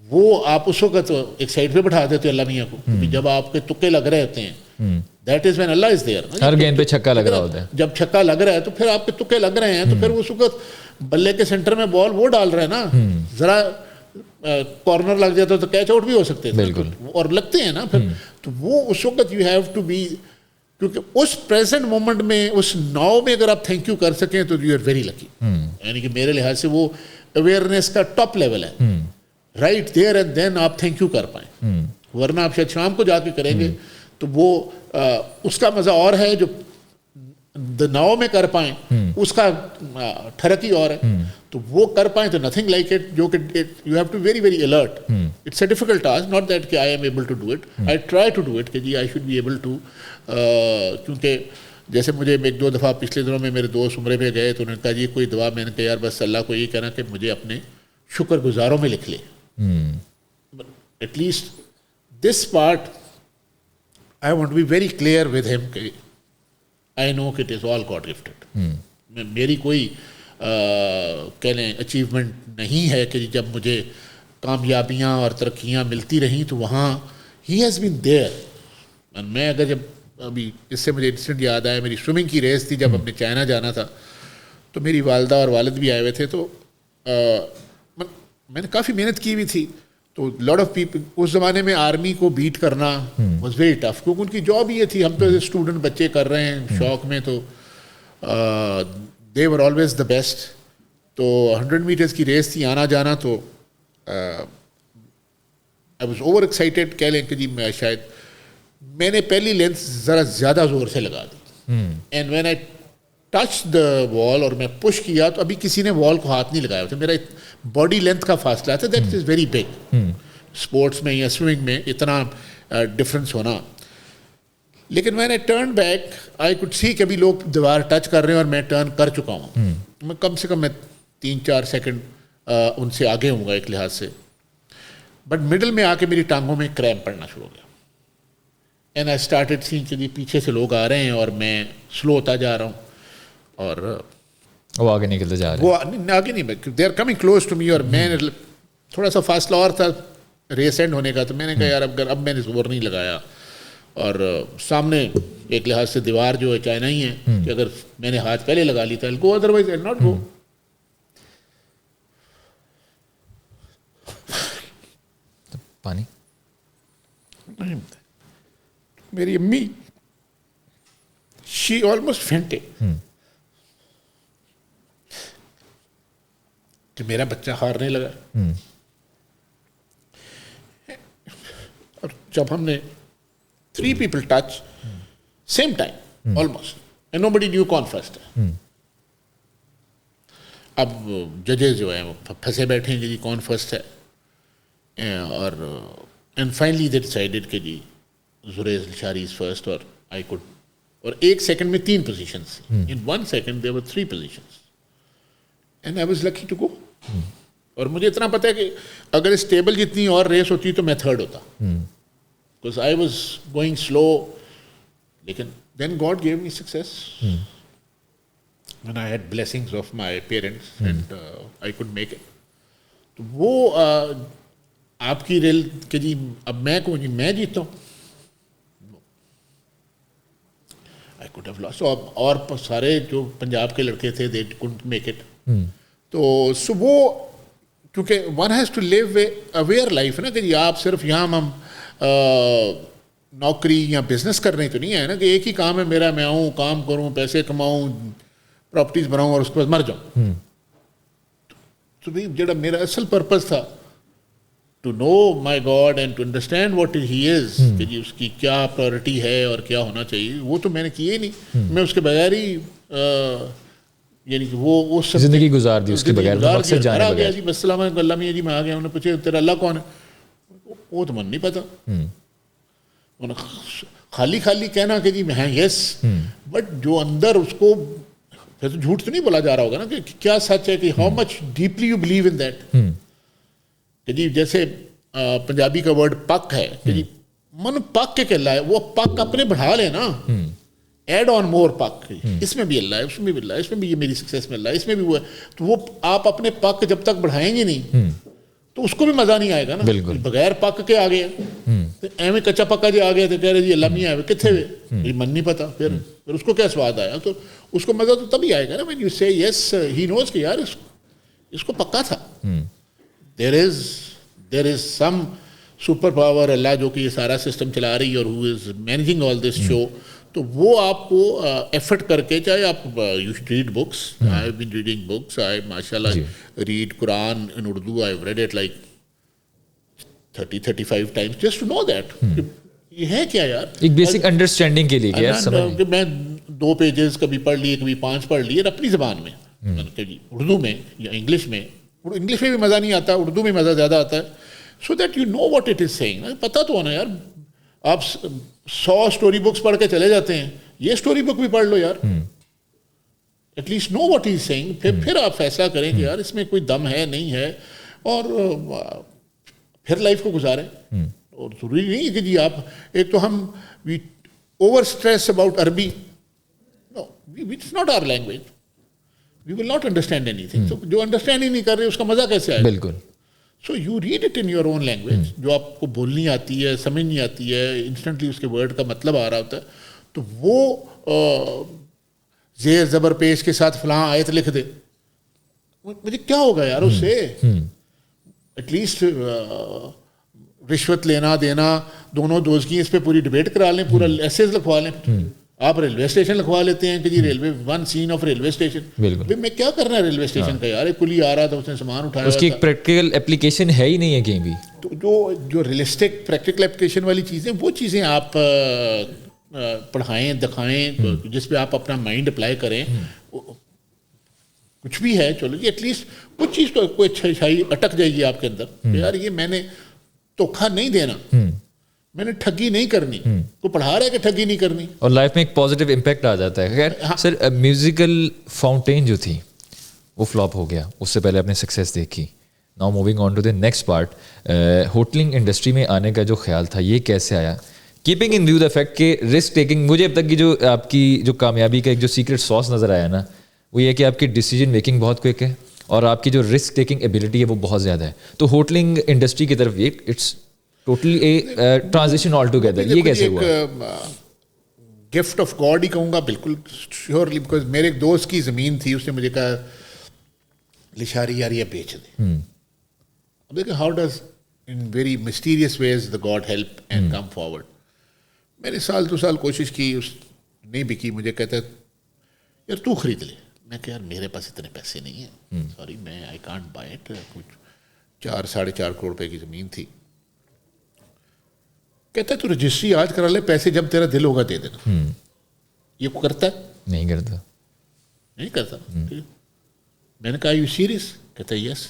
S1: وہ آپ اس وقت ایک سائڈ پہ بٹھا دیتے اللہ میاں کو, جب آپ کے تکے لگ رہے ہوتے ہیں. That is when Allah is there.
S2: ہر گیند پہ چھکا لگ رہا ہوتا ہے.
S1: جب چھکا لگ رہا ہے تو پھر آپ کے تکے لگ رہے ہیں تو پھر اس وقت بلے کے سینٹر میں بال وہ ڈال رہے ہیں نا, ذرا کارنر لگ جاتا تو کیچ آؤٹ بھی ہو سکتے تھے اور لگتے ہیں نا پھر. تو وہ اس وقت یو ہیو ٹو بی, کیونکہ اس پریزنٹ مومنٹ میں اس ناؤ میں اگر آپ تھینک یو کر سکیں تو یو آر ویری لکی. یعنی کہ میرے لحاظ سے وہ اویئرنیس کا ٹاپ لیول ہے. رائٹ دیئر اینڈ دین آپ تھینک یو کر پائیں, ورنہ آپ شاید شام کو جا کے کریں گے تو وہ اس کا مزہ اور ہے جو ناؤ میں کر پائیں, اس کا ٹھڑک ہی اور ہے. تو وہ کر پائیں تو نتھنگ لائک اٹ, جو کہ you have to very very alert. It's a difficult task, not that کہ I am able to do it, I try to do it کہ جی I should be able to. کیونکہ جیسے مجھے ایک دو دفعہ پچھلے دنوں میں میرے دوست عمرے میں گئے تو انہوں نے کہا جی کوئی دعا, میں نے کہا یار بس اللہ کو یہ کہنا کہ مجھے اپنے شکر گزاروں میں لکھ لے. At least this part I want to be very clear with ہم کہ آئی نو کہ it is all God gifted. میری کوئی کہہ لیں اچیومنٹ نہیں ہے کہ جب مجھے کامیابیاں اور ترقیاں ملتی رہیں تو وہاں ہی ہیز بین دیئر. میں اگر جب ابھی اس سے مجھے انسٹنٹ یاد آیا, میری سوئمنگ کی ریس تھی جب ہم نے چائنا جانا تھا, تو میری والدہ اور والد بھی آئے ہوئے تھے. تو میں نے کافی محنت کی ہوئی تھی. تو لاٹ آف پیپل, اس زمانے میں آرمی کو بیٹ کرنا واز ویری ٹف, کیونکہ ان کی جاب یہ تھی. ہم تو اسٹوڈنٹ بچے کر رہے ہیں شوق میں, تو دے ور آلویز دا بیسٹ. تو 100 میٹرز کی ریس تھی, آنا جانا. تو آئی واز اوور ایکسائٹیڈ, کہہ لیں کہ جی میں شاید میں نے پہلی لینتھ ذرا زیادہ زور سے لگا دی. And when I touch the wall اور میں پش کیا تو ابھی کسی نے وال کو ہاتھ نہیں لگایا تھا. میرا باڈی لینتھ کا فاصلہ تھا. That is very big sports میں یا سوئمنگ میں اتنا ڈفرینس ہونا. لیکن میں نے turn back, I could see کہ ابھی لوگ دیوار ٹچ کر رہے ہیں اور میں ٹرن کر چکا ہوں. میں کم سے کم میں 3-4 سیکنڈ ان سے آگے ہوں گا ایک لحاظ سے. بٹ مڈل میں آ کے میری ٹانگوں میں کریمپ پڑنا شروع ہو گیا. اینڈ آئی اسٹارٹیڈ سینگ کہ جی پیچھے سے لوگ آ رہے ہیں اور میں سلو ہوتا جا رہا ہوں, اور
S2: وہ آگے نکلتے جا رہے ہیں.
S1: وہ آگے نہیں, they are coming close to me. اور میں تھوڑا سا فاصلہ اور تھا ریس اینڈ ہونے کا, تو میں نے کہا یار اب میں نے زور نہیں لگایا. اور سامنے ایک لحاظ سے دیوار جو ہے چائنا ہی ہے کہ اگر میں نے ہاتھ پہلے لگا لی تھا گو, ادروائز آئی ناٹ گو.
S2: پانی
S1: میری امی شی آلموسٹ فینٹڈ کہ میرا بچہ ہارنے لگا. اور جب ہم نے 3 people touch same time almost and nobody knew کون فرسٹ ہے. اب ججز جو ہیں وہ پھنسے بیٹھے ہیں کہ جی کون فرسٹ ہے, اور اینڈ فائنلی دے ڈیسائیڈڈ کہ جی زریز لشاری از فرسٹ, اور آئی کوڈ, اور ایک سیکنڈ میں 3 positions, in 1 second there were 3 positions, and I was lucky to go. اور مجھے اتنا پتا ہے کہ اگر اس ٹیبل جتنی اور ریس ہوتی تو میں 3rd ہوتا, because I was going slow, لیکن then God gave me success and I had blessings of my parents and I could make it. تو وہ آپ کی ریل کہ جی اب میں جیتا ہوں, آئی کوڈ ہیو لاسٹ. اور سارے جو پنجاب کے لڑکے تھے دے کوڈنٹ میک اٹ. تو وہ کیونکہ one has to live your life نا, کہ جی آپ صرف یہاں ہم نوکری یا بزنس کر رہے تو نہیں ہے نا, کہ ایک ہی کام ہے میرا, میں آؤں کام کروں پیسے کماؤں پراپرٹیز بناؤں اور اس کے بعد مر جاؤں. تو بھائی جڑا میرا اصل پرپز تھا to know my God and to understand what he is, کہ جی اس کی کیا پرائرٹی ہے اور کیا ہونا چاہیے, وہ تو میں نے کیا ہی نہیں. میں اس کے بغیر ہی یعنی کہ وہ
S2: زندگی گزار دی اس کے بغیر, مقصد جانے بغیر.
S1: جی بس السلام علیکم اللہ میاں جی میں آ گیا, انہوں نے پوچھے تیرا اللہ کون ہے, وہ تو من نہیں پتا. خالی خالی کہنا کہ جی میں یس, بٹ جو اندر اس کو پھر تو جھوٹ تو نہیں بولا جا رہا ہوگا نا کہ کیا سچ ہے, کہ how much deeply you believe in that. کہ جی جیسے پنجابی کا ورڈ پک ہے, کہ جی من پک کے کہلا ہے, وہ پک اپنے بڑھا لے نا, ایڈ آن مور پک, اس میں بھی اللہ ہے, اس میں بھی اللہ ہے, اس میں بھی یہ میری سکسیس میں اللہ ہے, اس میں بھی وہ ہے. تو وہ آپ اپنے پک جب تک بڑھائیں گے نہیں تو اس کو بھی مزہ نہیں آئے گا نا. بغیر پک کے آ گیا تو ایویں کچا پکا جی آ گیا تو کہہ رہے جی اللہ میاں آئے کتنے ہوئے, من نہیں پتا, پھر اس کو کیا سواد آیا. تو اس کو مزہ تو تبھی آئے گا نا when you say yes he knows کہ یار اس کو پکا تھا. there is some super power Allah جو کہ یہ سارا سسٹم چلا رہی ہے, اور who is managing all this show. تو وہ آپ کو ایفرٹ کر کے, چاہے آپ you should read books, I have been reading books, I ماشاء اللہ read Quran in Urdu, I have read it like 30-35 times just to know that یہ ہے کیا یار,
S2: ایک بیسک انڈرسٹینڈنگ کے لیے
S1: کہ میں 2 پیجز کبھی پڑھ لیے کبھی 5 پڑھ لیے اپنی زبان میں, اردو میں یا انگلش میں بھی مزہ نہیں آتا, اردو میں مزہ زیادہ آتا ہے. So that you know what it is saying. پتہ تو ہونا یار, آپ 100 اسٹوری بکس پڑھ کے چلے جاتے ہیں, یہ اسٹوری بک بھی پڑھ لو یار, at least know what is saying. پھر آپ فیصلہ کریں کہ یار اس میں کوئی دم ہے نہیں ہے, اور پھر لائف کو گزاریں. اور ضروری نہیں ہے کہ جی آپ ایک تو ہم وی اوور اسٹریس اباؤٹ عربی, no it's not our language, we will not understand anything. تو جو انڈرسٹینڈ ہی نہیں کر رہے اس کا مزہ کیسے آئے؟
S2: بالکل.
S1: So you read it in your own language, جو آپ کو بولنی آتی ہے, سمجھ نہیں آتی ہے, انسٹنٹلی اس کے ورڈ کا مطلب آ رہا ہوتا ہے, تو وہ زیر زبر پیش کے ساتھ فلاں آیت لکھ دے, مجھے کیا ہوگا یار اس سے؟ ایٹ لیسٹ رشوت لینا دینا دونوں دوزگی, اس پہ پوری ڈبیٹ کرا لیں, پورا ایسیز لکھوا لیں. آپ ریلوے اسٹیشن لکھوا لیتے ہیں کہ جی railway 1 scene of railway station. میں کیا کرنا ہے ریلوے اسٹیشن کا یار, کلی آ رہا تھا اس نے سامان اٹھایا,
S2: اس کی ایک پریکٹیکل اپلیکیشن ہے ہی نہیں ہے کہیں بھی.
S1: تو جو ریئلسٹک پریکٹیکل اپلیکیشن والی چیزیں, وہ چیزیں آپ پڑھائیں دکھائیں, جس پہ آپ اپنا مائنڈ اپلائی کریں. کچھ بھی ہے چلو جی, ایٹ لیسٹ کچھ چیز تو کوئی اچھائی اٹک جائے گی آپ کے اندر, یار یہ میں نے دھوکھا نہیں دینا, میں نے ٹھگی نہیں کرنی. تو پڑھا رہا ہے کہ ٹھگی نہیں کرنی,
S2: اور لائف میں ایک پازیٹیو امپیکٹ آ جاتا ہے. خیر سر, میوزیکل فاؤنٹین جو تھی وہ فلاپ ہو گیا, اس سے پہلے آپ نے سکسیس دیکھی. Now moving on to the next part, hotelling industry میں آنے کا جو خیال تھا یہ کیسے آیا, keeping in view the fact کہ رسک ٹیکنگ. مجھے اب تک کی جو آپ کی جو کامیابی کا ایک جو سیکرٹ ساس نظر آیا نا, وہ یہ کہ آپ کی ڈیسیجن میکنگ بہت کوئک ہے, اور آپ کی جو رسک ٹیکنگ ایبلٹی ہے وہ بہت زیادہ ہے. تو ہوٹلنگ انڈسٹری کی طرف یہ it's totally a transition altogether, یہ کیسے ہوا؟
S1: گفٹ آف گاڈ ہی کہوں گا بالکل شیورلی, بیکاز میرے ایک دوست کی زمین تھی, اس نے مجھے کہا لشاری یار یہ بیچ دے. اب دیکھیں how does in very mysterious ways the God help and come forward. میں نے سال 2 سال کوشش کی, اس نہیں بکی. مجھے کہتا ہے یار تو خرید لے. میں کہ یار میرے پاس اتنے پیسے نہیں ہیں, سوری میں آئی کانٹ بائی اٹ. کچھ 4-4.5 کروڑ روپے کی زمین تھی. کہتا ہے تو رجسٹری آج کرا لے, پیسے جب تیرا دل ہوگا دے دینا. یہ کو کرتا ہے؟
S2: نہیں کرتا.
S1: نہیں کرتا. میں نے کہا یو سیریس؟ کہتا ہے یس.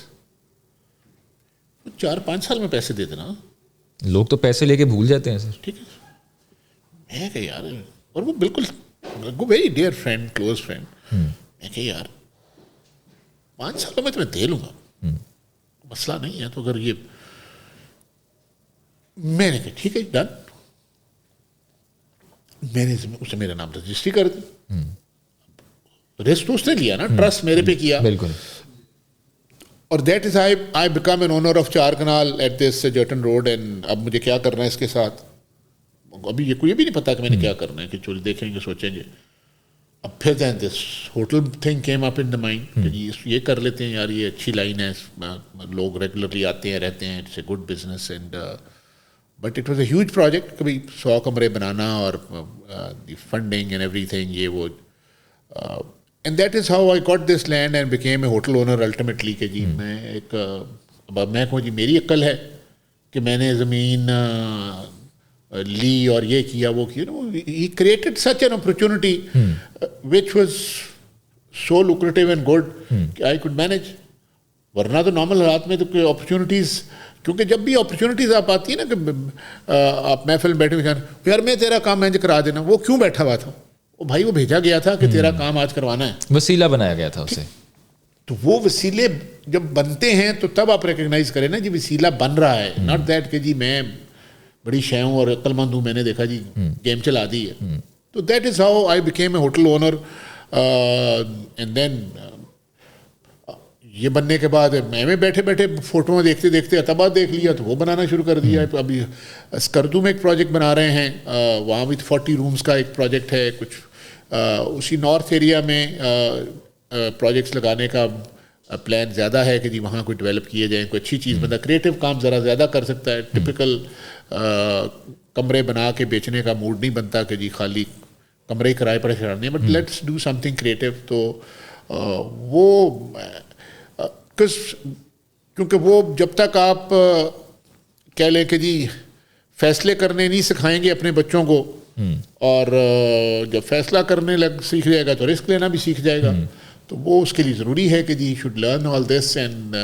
S1: 4-5 سال میں پیسے دے دینا.
S2: لوگ تو پیسے لے کے بھول جاتے ہیں سر.
S1: ٹھیک ہے میں کہ یار, اور وہ بالکل very dear friend, close friend, میں کہ یار 5 سالوں میں تمہیں دے لوں گا, مسئلہ نہیں ہے. تو اگر یہ, میں نے کہا ٹھیک ہے ڈن, میں نے اسے میرا نام رجسٹری کر دی. رسک تو اس نے لیا نا, ٹرسٹ میرے پہ کیا.
S2: بالکل.
S1: اور that is I became an owner of چار کنال ایٹ دس جرٹن روڈ. اینڈ اب مجھے کیا کرنا ہے اس کے ساتھ, ابھی یہ کوئی بھی نہیں پتا کہ میں نے کیا کرنا ہے, کہ چلو دیکھیں گے سوچیں گے. اب پھر then this hotel thing came up in the mind کہ جی یہ کر لیتے ہیں یار, یہ اچھی لائن ہے, لوگ ریگولرلی آتے ہیں رہتے ہیں, it's a good business. And but it was a huge project, کبھی 100 کمرے بنانا اور the funding and everything, یہ وہ. And that is how I got this land and became a hotel owner ultimately. کہ جی میں ایک, اب میں کہوں جی میری عقل ہے کہ میں نے زمین لی اور یہ کیا وہ کیا. He created such an opportunity which was so lucrative and good کہ آئی کوڈ مینیج. ورنہ تو نارمل حالات میں تو کوئی اپرچونیٹیز, کیونکہ جب بھی اپرچونیٹیز آپ آتی ہیں نا کہ آپ محفل میں بیٹھے ہوئے یار میں تیرا کام مینج کرا دینا, وہ کیوں بیٹھا ہوا تھا؟ وہ بھائی وہ بھیجا گیا تھا کہ تیرا کام آج کروانا ہے,
S2: وسیلہ بنایا گیا تھا اسے.
S1: تو وہ وسیلے جب بنتے ہیں تو تب آپ ریکگنائز کریں نا جی وسیلہ بن رہا ہے, ناٹ دیٹ کہ جی میں بڑی شے ہوں اور عقل مند ہوں, میں نے دیکھا جی گیم چلا دی ہے. تو that is how I became a hotel owner. And then یہ بننے کے بعد میں بیٹھے بیٹھے فوٹو دیکھتے دیکھتے اتباد دیکھ لیا تو وہ بنانا شروع کر دیا. ابھی اسکردو میں ایک پروجیکٹ بنا رہے ہیں, وہاں بھی 40 رومز کا ایک پروجیکٹ ہے. کچھ اسی نارتھ ایریا میں پروجیکٹس لگانے کا پلان زیادہ ہے کہ جی وہاں کوئی ڈیولپ کیے جائیں, کوئی اچھی چیز, بندہ کریٹو کام ذرا زیادہ کر سکتا ہے. ٹپکل کمرے بنا کے بیچنے کا موڈ نہیں بنتا کہ جی خالی کمرے کرائے پر چڑھانے, but let's do some thing creative. تو وہ کیونکہ وہ جب تک آپ کہہ لیں کہ جی فیصلے کرنے نہیں سکھائیں گے اپنے بچوں کو, اور جب فیصلہ کرنے سیکھ جائے گا تو رسک لینا بھی سیکھ جائے گا. تو وہ اس کے لیے ضروری ہے کہ جی should learn all this, and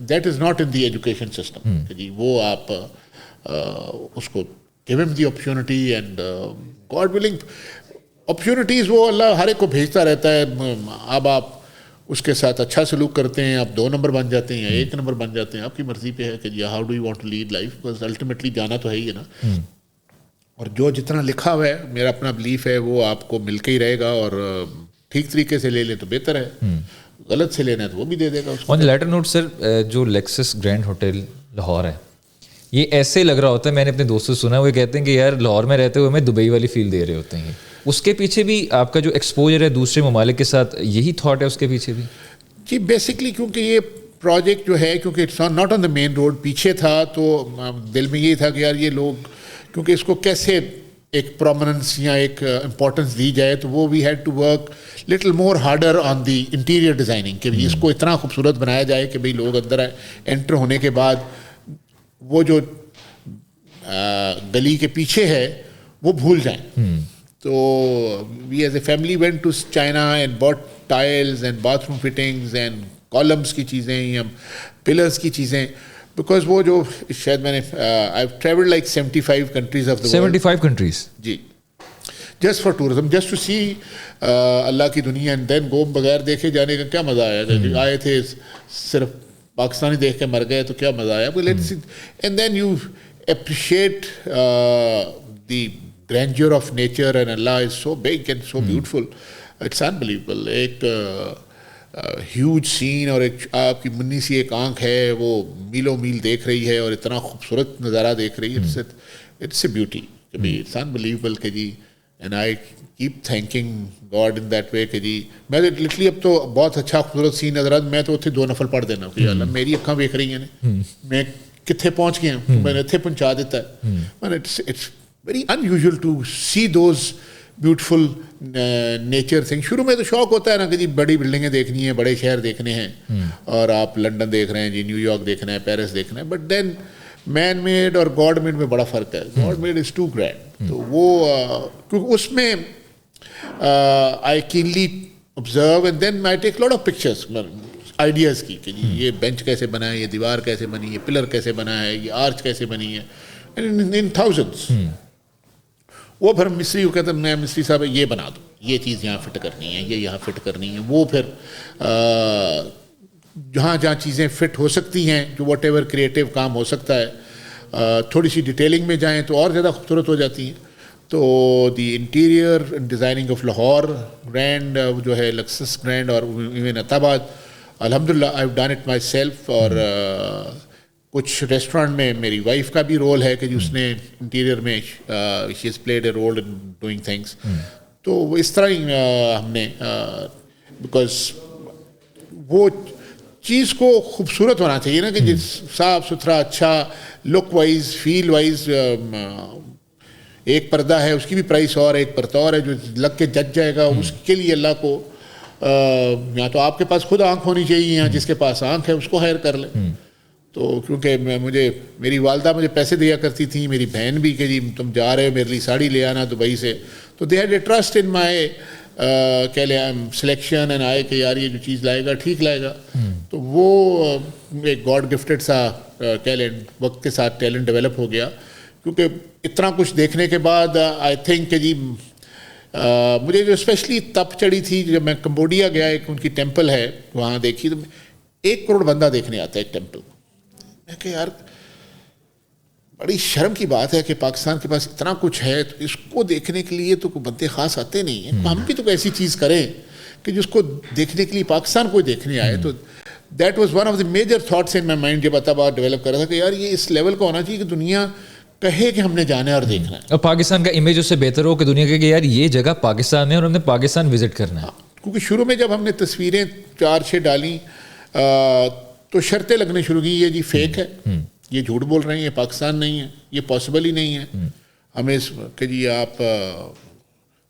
S1: that is not in the education system کہ جی وہ آپ اس کو گیو ہم the opportunity. And God willing opportunities وہ اللہ ہر ایک کو بھیجتا رہتا ہے. اب آپ اس کے ساتھ اچھا سلوک کرتے ہیں, آپ 2 نمبر بن جاتے ہیں یا 1 نمبر بن جاتے ہیں, آپ کی مرضی پہ ہے کہ جی how do you want to lead life. بس الٹیمیٹلی جانا تو ہے ہی ہے نا. اور جو جتنا لکھا ہوا ہے میرا اپنا بلیف ہے وہ آپ کو مل کے ہی رہے گا, اور ٹھیک طریقے سے لے لیں تو بہتر ہے, غلط سے لینا ہے تو وہ بھی دے دے گا.
S2: آن لیٹر نوٹ سر, جو لیکسس گرینڈ ہوٹل لاہور ہے یہ ایسے لگ رہا ہوتا ہے, میں نے اپنے دوستوں سے سنا, وہ کہتے ہیں کہ یار لاہور میں رہتے ہوئے ہمیں دبئی والی فیل دے رہے ہوتے ہیں. اس کے پیچھے بھی آپ کا جو ایکسپوجر ہے دوسرے ممالک کے ساتھ, یہی تھاٹ ہے اس کے پیچھے بھی؟
S1: جی بیسکلی کیونکہ یہ پروجیکٹ جو ہے کیونکہ it's not on the main road, پیچھے تھا, تو دل میں یہ تھا کہ یار یہ لوگ کیونکہ اس کو کیسے ایک پرومیننس یا ایک امپورٹنس دی جائے, تو وہ we had to work little more harder on the interior designing کہ اس کو اتنا خوبصورت بنایا جائے کہ بھئی لوگ اندر انٹر ہونے کے بعد وہ جو گلی کے پیچھے ہے وہ بھول جائیں. تو we as a family went to China and bought tiles and bathroom fittings and columns کی چیزیں یا پلرس کی چیزیں, بیکاز وہ جو شاید میں نے I have travelled like 75 countries of the world.
S2: 75 countries
S1: جی, just for tourism, just to see Allah کی دنیا. اینڈ دین گو بغیر دیکھے جانے کا کیا مزہ آیا. آئے تھے صرف پاکستانی دیکھ کے مر گئے تو کیا مزہ آیا. And then you appreciate the grandeur of nature, and Allah is so big and so beautiful. It's unbelievable. ایک ہیوج سین, اور ایک آپ کی منی سی ایک آنکھ ہے وہ میلوں میل دیکھ رہی ہے اور اتنا خوبصورت نظارہ دیکھ رہی ہے. It's a beauty. It's unbelievable کہ جی, and I keep thanking God in that way کہ جی میں لٹرلی اب تو بہت اچھا خوبصورت سین نظر آتا, میں تو اتنے 2 نفل پڑھ دینا کہ اللہ میری اکھاں ویکھ رہی ہیں, میں کتنے پہنچ گیا ہوں, میں نے اتنے پہنچا دیتا ہے. It's very unusual to see those beautiful nature things. شروع میں تو شوق ہوتا ہے نا کہ جی بڑی بلڈنگیں دیکھنی ہیں, بڑے شہر دیکھنے ہیں, اور آپ لنڈن دیکھ رہے ہیں جی, نیو یارک دیکھنا ہے, پیرس دیکھنا ہے. بٹ دین مین میڈ اور گاڈ میڈ میں بڑا فرق ہے. God made is too grand. تو وہ کیونکہ اس میں I keenly observe and then I take lot of pictures ideas کی کہ جی یہ بینچ کیسے بنا ہے, یہ دیوار کیسے بنی ہے, پلر کیسے بنا ہے, یہ آرچ کیسے بنی ہے. in thousands. وہ پھر مستری کو کہتا ہے میں مستری صاحب یہ بنا دوں, یہ چیز یہاں فٹ کرنی ہے, یہ یہاں فٹ کرنی ہے. وہ پھر جہاں جہاں چیزیں فٹ ہو سکتی ہیں, جو واٹ ایور کریٹیو کام ہو سکتا ہے, تھوڑی سی ڈیٹیلنگ میں جائیں تو اور زیادہ خوبصورت ہو جاتی ہیں. تو the interior designing of Lahore Grand جو ہے لکسس گرینڈ اور ایون عطاباد, الحمدللہ I have done it myself. اور کچھ ریسٹورینٹ میں میری وائف کا بھی رول ہے کہ اس نے انٹیریئر میں she has played a role in doing things. تو اس طرح ہی ہم نے بیکاز وہ چیز کو خوبصورت ہونا چاہیے نا, کہ صاف ستھرا اچھا لک وائز فیل وائز. ایک پردہ ہے اس کی بھی پرائس اور ایک پردہ اور ہے جو لگ کے جج جائے گا, اس کے لیے اللہ کو یا تو آپ کے پاس خود آنکھ ہونی چاہیے یا جس کے پاس آنکھ ہے اس کو ہائر کر لیں. تو کیونکہ میری والدہ مجھے پیسے دیا کرتی تھی, میری بہن بھی کہ جی تم جا رہے ہو میرے لیے ساڑی لے آنا دبئی سے, تو they had a trust in مائی کہہ لیں سلیکشن اینڈ آئے کہ یار یہ جو چیز لائے گا ٹھیک لائے گا. تو وہ ایک گاڈ گفٹڈ سا کہہ لیں وقت کے ساتھ ٹیلنٹ ڈیولپ ہو گیا. کیونکہ اتنا کچھ دیکھنے کے بعد آئی تھنک کہ جی مجھے جو اسپیشلی تپ چڑھی تھی جب میں کمبوڈیا گیا, ایک ان کی ٹیمپل ہے وہاں دیکھی, تو 1 کروڑ بندہ دیکھنے آتا ہے ایک ٹیمپل. میں کہ یار بڑی شرم کی بات ہے کہ پاکستان کے پاس اتنا کچھ ہے, تو اس کو دیکھنے کے لیے تو کوئی بندے خاص آتے نہیں ہیں. ہم بھی تو ایسی چیز کریں کہ جس کو دیکھنے کے لیے پاکستان کوئی دیکھنے آئے. تو that was one of the major thoughts in my mind جب عطاباد ڈیولپ کر رہا تھا کہ یار یہ اس لیول کا ہونا چاہیے کہ دنیا کہے کہ ہم نے جانا ہے اور دیکھنا ہے,
S2: اور پاکستان کا امیج اس سے بہتر ہو کہ دنیا کہ یار یہ جگہ پاکستان ہے اور ہم نے پاکستان وزٹ کرنا ہے.
S1: کیونکہ شروع میں جب ہم نے تصویریں 4-6 ڈالیں تو شرطیں لگنے شروع کی, یہ جی فیک ہے, یہ جھوٹ بول رہے ہیں, یہ پاکستان نہیں ہے, یہ پاسبل ہی نہیں ہے. ہمیں کہ جی آپ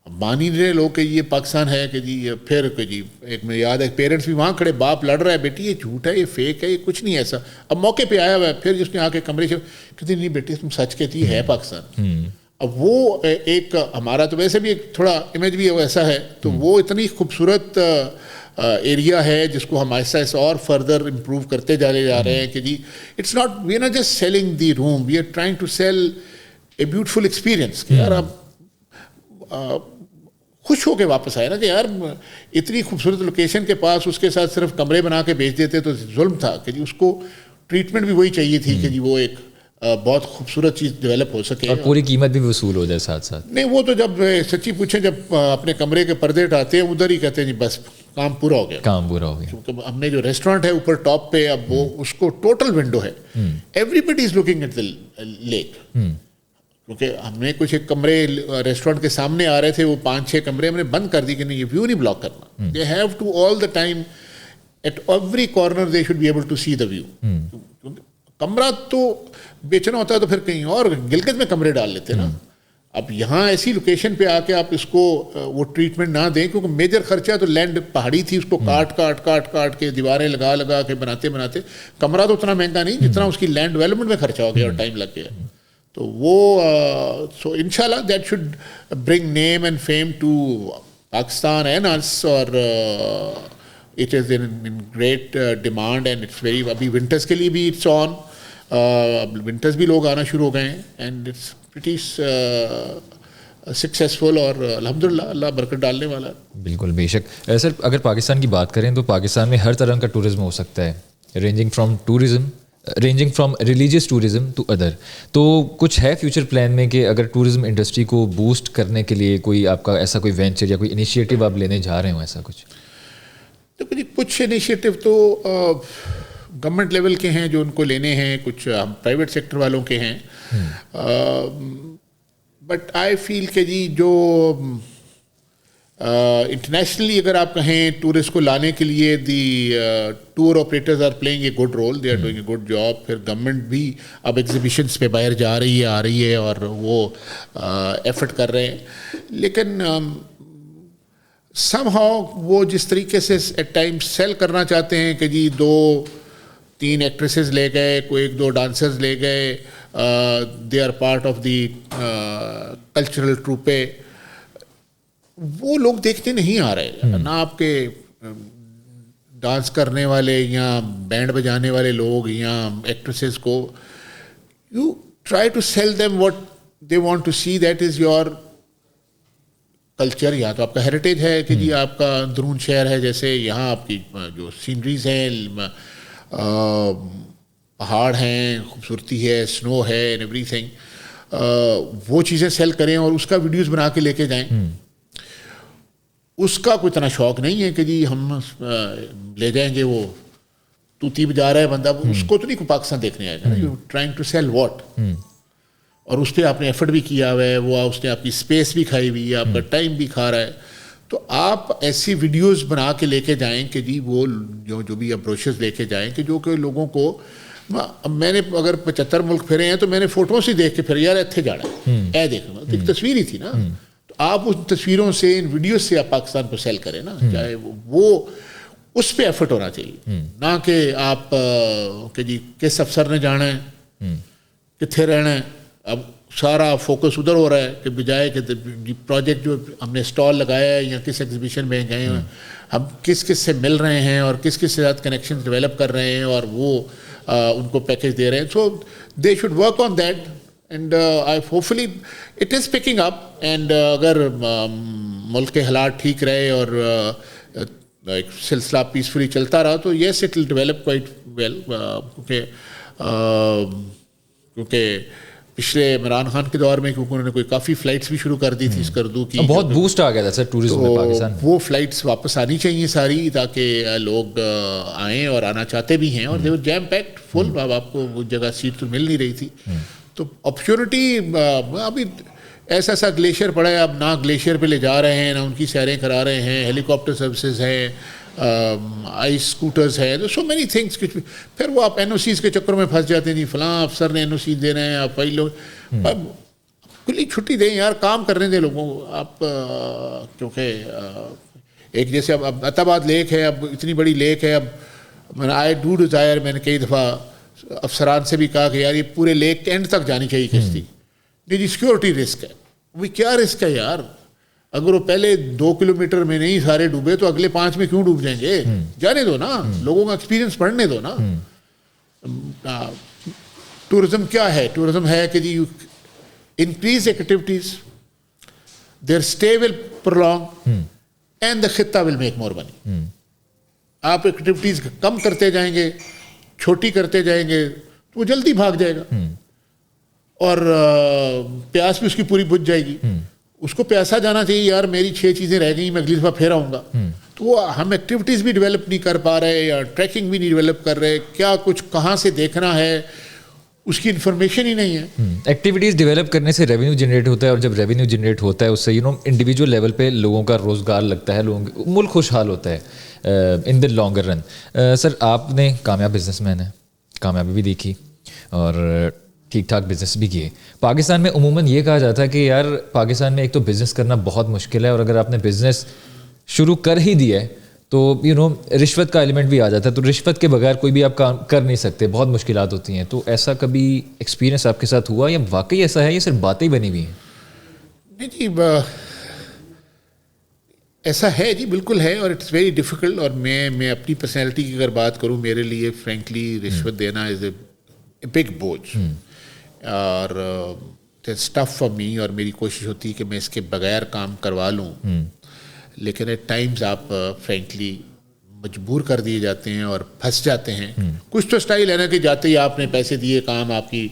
S1: مان ہی رہے لوگ کہ یہ پاکستان ہے, کہ جی پھر کہ جی ایک میں یاد ہے پیرنٹس بھی وہاں کھڑے, باپ لڑ رہا ہے بیٹی یہ جھوٹ ہے, یہ فیک ہے, یہ کچھ نہیں ایسا. اب موقع پہ آیا ہوا ہے, پھر جس نے آ کے کمرے سے کہتی نہیں بیٹی تم سچ کہتی ہے پاکستان. اب وہ ایک ہمارا تو ویسے بھی ایک تھوڑا امیج بھی ایسا ہے, تو وہ اتنی خوبصورت ایریا ہے جس کو ہم آہستہ آہستہ اور فردر امپروو کرتے جا رہے ہیں کہ جی it's not we are not just selling the room, we are trying to sell a beautiful experience. کہ یار اب خوش ہو کے واپس آئے نا, کہ یار اتنی خوبصورت لوکیشن کے پاس اس کے ساتھ صرف کمرے بنا کے بیچ دیتے تو ظلم تھا. کہ جی اس کو ٹریٹمنٹ بھی وہی چاہیے تھی کہ جی وہ ایک بہت خوبصورت چیز ڈیولپ ہو سکے
S2: اور پوری قیمت بھی وصول ہو جائے ساتھ ساتھ.
S1: نہیں وہ تو جب سچی پوچھیں جب اپنے کمرے کے پردے اٹھاتے ہیں ادھر ہی کہتے ہیں جی بس کام پورا ہو گیا, کام پورا ہو گیا. کیونکہ ہم نے جو ریسٹورینٹ ہے اوپر ٹاپ پہ, اب وہ اس کو ٹوٹل ونڈو ہے, everybody is looking at the lake. کیونکہ ہم نے کچھ ایک کمرے ریسٹورینٹ کے سامنے آ رہے تھے, وہ 5-6 کمرے ہم نے بند کر دی کہ نہیں یہ ویو نہیں بلاک کرنا. They have to all the time at every corner they should be able to see the view. کمرہ تو بیچنا ہوتا ہے تو پھر کہیں اور گلگت میں کمرے ڈال لیتے نا. اب یہاں ایسی لوکیشن پہ آ کے آپ اس کو وہ ٹریٹمنٹ نہ دیں, کیونکہ میجر خرچہ تو لینڈ پہاڑی تھی, اس کو کاٹ کے دیواریں لگا کے بناتے کمرہ تو اتنا مہنگا نہیں جتنا اس کی لینڈ ڈیولپمنٹ میں خرچہ ہو گیا اور ٹائم لگ گیا. تو وہ سو ان شاء اللہ that should bring name and fame to Pakistan and us, اور it is in great demand and it's very. ابھی ونٹرس کے لیے بھی اٹس آن, ونٹرس بھی لوگ آنا شروع ہو گئے ہیں اینڈ اٹس پریٹی سکسیزفل, اور الحمدللہ اللہ برکت ڈالنے والا ہے.
S2: بالکل بے شک. سر اگر پاکستان کی بات کریں تو پاکستان میں ہر طرح کا ٹورزم ہو سکتا ہے, ranging from religious tourism to other. تو کچھ ہے فیوچر پلان میں کہ اگر ٹورزم انڈسٹری کو بوسٹ کرنے کے لیے کوئی آپ کا ایسا کوئی وینچر یا کوئی انیشیٹو آپ لینے جا رہے ہوں ایسا کچھ؟
S1: دیکھو جی کچھ انیشیٹو تو گورنمنٹ لیول کے ہیں جو ان کو لینے ہیں, کچھ ہم پرائیویٹ سیکٹر والوں کے ہیں. بٹ آئی فیل کہ جی جو انٹرنیشنلی اگر آپ کہیں ٹورسٹ کو لانے کے لیے the tour operators are playing a good role, they are doing a good job. پھر گورنمنٹ بھی اب ایگزیبیشنس پہ باہر جا رہی ہے, آ رہی ہے, اور وہ ایفرٹ کر رہے ہیں. لیکن سم ہاؤ وہ جس طریقے سے ایٹ ٹائم سیل کرنا چاہتے ہیں کہ جی 2-3 ایکٹریسز لے گئے, کوئی 1-2 ڈانسرز لے گئے, they are part of the cultural troupe, وہ لوگ دیکھتے نہیں آ رہے. نہ آپ کے ڈانس کرنے والے یا بینڈ بجانے والے لوگ یا ایکٹریسز کو, you try to sell them what they want to see, that is your culture. یا تو آپ کا ہیریٹیج ہے کہ جی آپ کا اندرون شہر ہے, جیسے یہاں آپ کی جو سینریز ہیں, پہاڑ ہیں, خوبصورتی ہے, سنو ہے, اینڈ ایوری تھنگ, وہ چیزیں سیل کریں اور اس کا ویڈیوز بنا کے لے کے جائیں. اس کا کوئی اتنا شوق نہیں ہے کہ جی ہم لے جائیں گے, وہ توتی بجا رہا ہے بندہ, اس کو تو نہیں کوئی پاکستان دیکھنے آئے گا. You trying to sell what, اور اس پہ آپ نے ایفرٹ بھی کیا ہوا ہے, وہ اس نے آپ کی اسپیس بھی کھائی ہوئی ہے, آپ کا ٹائم بھی کھا رہا ہے. تو آپ ایسی ویڈیوز بنا کے لے کے جائیں کہ جی وہ جو بھی آپ بروشرز لے کے جائیں کہ جو کہ لوگوں کو, میں نے اگر 75 ملک پھرے ہیں تو میں نے فوٹو سے دیکھ کے پھر یار اتنے جانا ہے, اے دیکھنا, ایک تصویر ہی تھی نا. تو آپ ان تصویروں سے, ان ویڈیوز سے آپ پاکستان کو سیل کریں نا, چاہے وہ اس پہ ایفرٹ ہونا چاہیے, نہ کہ آپ کہ جی کس افسر نے جانا ہے, کتنے رہنا ہے. اب سارا فوکس ادھر ہو رہا ہے کہ بجائے کہ پروجیکٹ جو ہم نے اسٹال لگایا ہے یا کس ایگزیبیشن میں گئے ہیں, ہم کس کس سے مل رہے ہیں اور کس کس کے ساتھ کنیکشن ڈیولپ کر رہے ہیں اور وہ ان کو پیکیج دے رہے ہیں. So they should work on that, and I hopefully it is picking up. اینڈ اگر ملک کے حالات ٹھیک رہے اور ایک سلسلہ پیسفلی چلتا رہا تو yes it will develop quite well. کیونکہ پچھلے عمران خان کے دور میں کیونکہ انہوں نے کوئی کافی فلائٹس بھی شروع کر دی تھی اسکردو کی,
S2: بہت بوسٹ آ گیا تھا سر ٹورزم میں پاکستان.
S1: وہ فلائٹس واپس آنی چاہیے ساری, تاکہ لوگ آئیں اور آنا چاہتے بھی ہیں, اور دے ور جیم پیکڈ فل. اب آپ کو وہ جگہ سیٹ تو مل نہیں رہی تھی, تو اپرچونٹی ابھی ایسا گلیشیئر پڑا ہے, اب نہ گلیشیئر پہ لے جا رہے ہیں, نہ ان کی سیریں کرا رہے ہیں, ہیلی کاپٹر سروسز ہیں, آئس اسکوٹرز ہے, سو مینی تھنگس. پھر وہ آپ این او سیز کے چکر میں پھنس جاتے ہیں, جی فلاں افسر نے این او سی دینا ہے, آپ کئی لوگ اب کلی چھٹی دیں یار, کام کرنے دیں لوگوں کو آپ. کیونکہ ایک جیسے اب عتاباد لیک ہے, اب اتنی بڑی لیک ہے, اب میں آئی ڈو ڈیزائر, میں نے کئی دفعہ افسران سے بھی کہا کہ یار یہ پورے لیک کے اینڈ تک جانی چاہیے کشتی. نہیں جی سیکورٹی رسک ہے. وہ کیا رسک ہے یار, اگر وہ پہلے 2 کلومیٹر میں نہیں سارے ڈوبے تو اگلے 5 میں کیوں ڈوب جائیں گے؟ جانے دو نا, لوگوں کا ایکسپیرینس پڑھنے دو نا. ٹورزم کیا ہے؟ ٹورزم ہے کہ جی increase activities, their stay will prolong and the خطہ ول میک مور منی. آپ ایکٹیویٹیز کم کرتے جائیں گے, چھوٹی کرتے جائیں گے تو وہ جلدی بھاگ جائے گا, اور پیاس بھی اس کی پوری بجھ جائے گی. اس کو پیاسا جانا چاہیے یار, میری 6 چیزیں رہ گئیں, میں اگلی دفعہ پھر آؤں گا. تو وہ ہم ایکٹیویٹیز بھی ڈیولپ نہیں کر پا رہے, یا ٹریکنگ بھی نہیں ڈیولپ کر رہے, کیا کچھ کہاں سے دیکھنا ہے اس کی انفارمیشن ہی نہیں ہے.
S2: ایکٹیویٹیز ڈیولپ کرنے سے ریونیو جنریٹ ہوتا ہے, اور جب ریونیو جنریٹ ہوتا ہے اس سے انڈیویجول لیول پہ لوگوں کا روزگار لگتا ہے, ملک خوشحال ہوتا ہے ان دا لانگر رن. سر آپ نے کامیاب بزنس مین ہیں, کامیابی بھی دیکھی اور ٹھیک ٹھاک بزنس بھی کیے. پاکستان میں عموماً یہ کہا جاتا ہے کہ یار پاکستان میں ایک تو بزنس کرنا بہت مشکل ہے, اور اگر آپ نے بزنس شروع کر ہی دیا ہے تو رشوت کا ایلیمنٹ بھی آ جاتا ہے, تو رشوت کے بغیر کوئی بھی آپ کام کر نہیں سکتے, بہت مشکلات ہوتی ہیں. تو ایسا کبھی ایکسپیرینس آپ کے ساتھ ہوا, یا واقعی ایسا ہے, یہ صرف باتیں ہی بنی ہوئی ہیں؟
S1: نہیں جی ایسا ہے جی, بالکل ہے, اور اٹس ویری ڈیفیکلٹ. اور میں اپنی پرسنالٹی کی اگر بات کروں, میرے لیے فرینکلی رشوت دینا از اے بگ بوجھ, اور اٹس ٹف فار می. اور میری کوشش ہوتی ہے کہ میں اس کے بغیر کام کروا لوں, لیکن ایٹ ٹائمز آپ فرینکلی مجبور کر دیے جاتے ہیں اور پھنس جاتے ہیں. کچھ تو اسٹائل ہے نا کہ جاتے ہی آپ نے پیسے دیے, کام آپ کی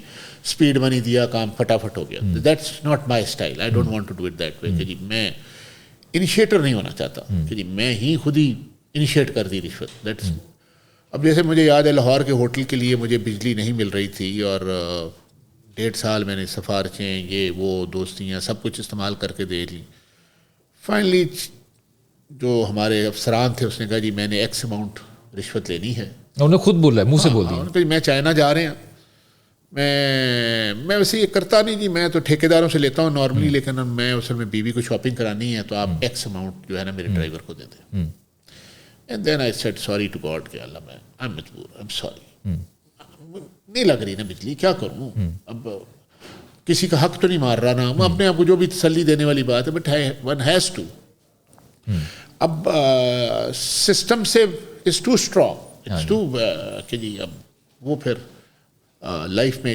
S1: اسپیڈ منی دیا, کام فٹافٹ ہو گیا. That's not my style, I don't want to do it that way. کہ جی میں انیشیٹر نہیں ہونا چاہتا کہ جی میں ہی خود ہی انیشیٹ کر دی رشوت. دیٹس اب جیسے مجھے یاد ہے لاہور کے ہوٹل کے لیے مجھے بجلی نہیں مل رہی تھی, اور 1.5 سال میں نے سفارشیں یہ وہ دوستیاں سب کچھ استعمال کر کے دے لی. فائنلی جو ہمارے افسران تھے اس نے کہا جی میں نے ایکس اماؤنٹ رشوت لینی ہے.
S2: انہوں نے خود بولا ہے, منہ سے بول دیا,
S1: میں چائنا جا رہے ہیں, میں ویسے یہ کرتا نہیں جی, میں تو ٹھیکیداروں سے لیتا ہوں نارملی, لیکن میں اصل میں بیوی کو شاپنگ کرانی ہے, تو آپ ایکس اماؤنٹ جو ہے نا میرے ڈرائیور کو دے دیں. And then I said sorry to God کہ اللہ میں آئی ایم مجبور, آئی ایم سوری, نہیں لگ رہی نا بجلی, کیا کروں. اب کسی کا حق تو نہیں مار رہا نا, میں اپنے آپ کو جو بھی تسلی دینے والی بات ہے, بٹ ون ہیز ٹو. اب سسٹم سے it's too strong, it's too کہ جی اب وہ پھر لائف میں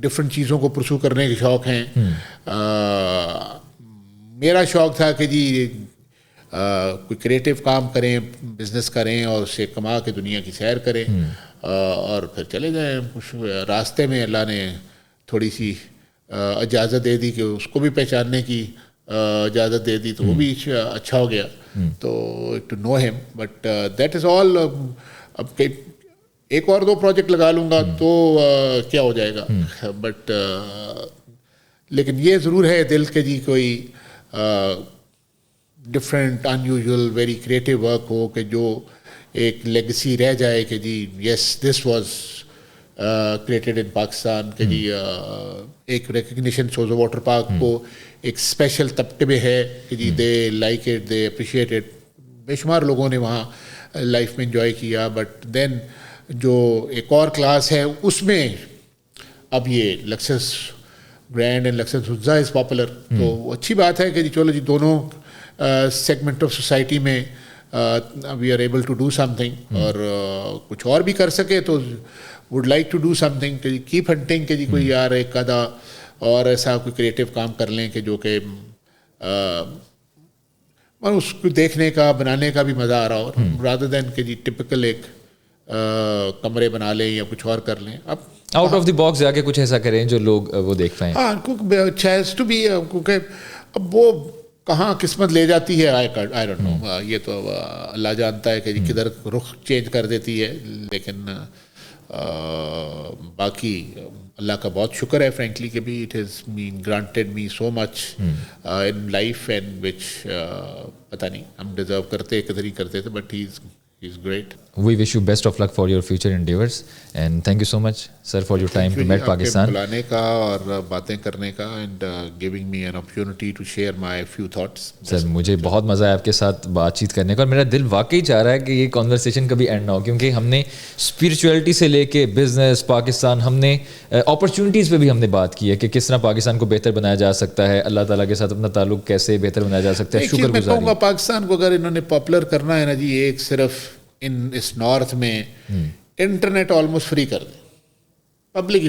S1: ڈفرینٹ چیزوں کو پرسو کرنے کے شوق ہیں. میرا شوق تھا کہ جی کوئی کریٹیو کام کریں, بزنس کریں اور اس سے کما کے دنیا کی سیر کریں اور پھر چلے جائیں. کچھ راستے میں اللہ نے تھوڑی سی اجازت دے دی کہ اس کو بھی پہچاننے کی اجازت دے دی, تو وہ بھی اچھا ہو گیا. تو to know him, but that is all. اب ایک اور 2 پروجیکٹ لگا لوں گا تو کیا ہو جائے گا, بٹ لیکن یہ ضرور ہے دل کے جی کوئی different unusual very creative work ہو کہ جو ایک لیگسی رہ جائے کہ جی yes this was created in Pakistan, کہ جی ایک ریکگنیشن سوزو واٹر پارک کو ایک اسپیشل طبقے میں ہے کہ جی they like it, they appreciate it. بے شمار لوگوں نے وہاں لائف میں انجوائے کیا, بٹ دین جو ایک اور کلاس ہے اس میں اب یہ لکسس گرینڈ اینڈ لکسس وزا از پاپولر. تو اچھی بات ہے کہ جی چلو جی دونوں سیگمنٹ آف سوسائٹی میں we are able to do something, اور کچھ اور بھی کر سکے تو would like to do something کہ جی کیپ ہنٹنگ کہ جی کوئی یار ایک آدھا اور ایسا کوئی کریٹیو کام کر لیں کہ جو کہ اس کو دیکھنے کا بنانے کا بھی مزہ آ رہا ہو, رادر دین کہ جی ٹپکل ایک کمرے بنا لیں یا کچھ اور کر لیں. اب
S2: آؤٹ آف دی باکس جا کے کچھ ایسا کریں جو لوگ وہ دیکھ پائیں.
S1: ہاں ٹو بی, کیونکہ اب وہ کہاں قسمت لے جاتی ہے آئی ڈونٹ نو, یہ تو اللہ جانتا ہے کہ جی کدھر رخ چینج کر دیتی ہے. لیکن باقی اللہ کا بہت شکر ہے فرینکلی کہ بھی it has been granted me so much in life and which پتہ نہیں ہم ڈیزرو کرتے کدھر ہی کرتے تھے, but he is great.
S2: We wish you best of luck for your future endeavors and thank you so much sir for your time to Met Pakistan.
S1: بلانے کا اور باتیں کرنے کا and giving me an opportunity to share my few thoughts.
S2: سر مجھے بہت مزہ آیا آپ کے ساتھ بات چیت کرنے کا, اور میرا دل واقعی چاہ رہا ہے کہ یہ کانورسیشن کبھی اینڈ نہ ہو, کیونکہ ہم نے اسپریچولیٹی سے لے کے بزنس پاکستان, ہم نے اپرچونیٹیز پہ بھی ہم نے بات کی ہے کہ کس طرح پاکستان کو بہتر بنایا جا سکتا ہے, اللہ تعالیٰ کے ساتھ اپنا تعلق کیسے بہتر بنایا جا سکتا ہے. شکر گزار
S1: ہوں. پاکستان کو اگر انہوں نے پاپولر کرنا ہے نا جی, ایک صرف اس نارتھ میں انٹرنیٹ آلموسٹ فری کر دیں, پبلک ہی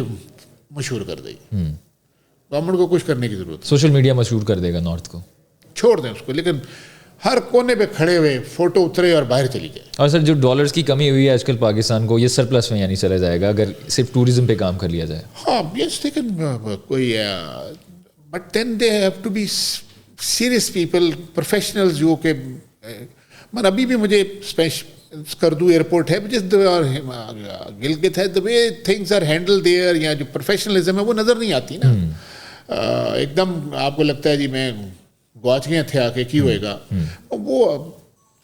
S1: مشہور کر دے گی, گورنمنٹ کو کچھ کرنے کی ضرورت ہے.
S2: سوشل میڈیا مشہور کر دے گا نارتھ کو,
S1: چھوڑ دیں اس کو, لیکن ہر کونے پہ کھڑے ہوئے فوٹو اترے اور باہر چلی جائے.
S2: اور سر جو ڈالرز کی کمی ہوئی ہے آج کل پاکستان کو, یہ سرپلس میں یعنی چلا جائے گا اگر صرف ٹوریزم پہ کام کر لیا جائے.
S1: ہاں یس, لیکن کوئی but then they have to be serious people, professionals جو کہ ابھی بھی مجھے اسکردو ایئرپورٹ ہے جس گلگت ہے, the way things are handled there یا جو پروفیشنلزم ہے وہ نظر نہیں آتی نا. ایک دم آپ کو لگتا ہے جی میں گواچ گئے تھے آ کے کی ہوئے گا, وہ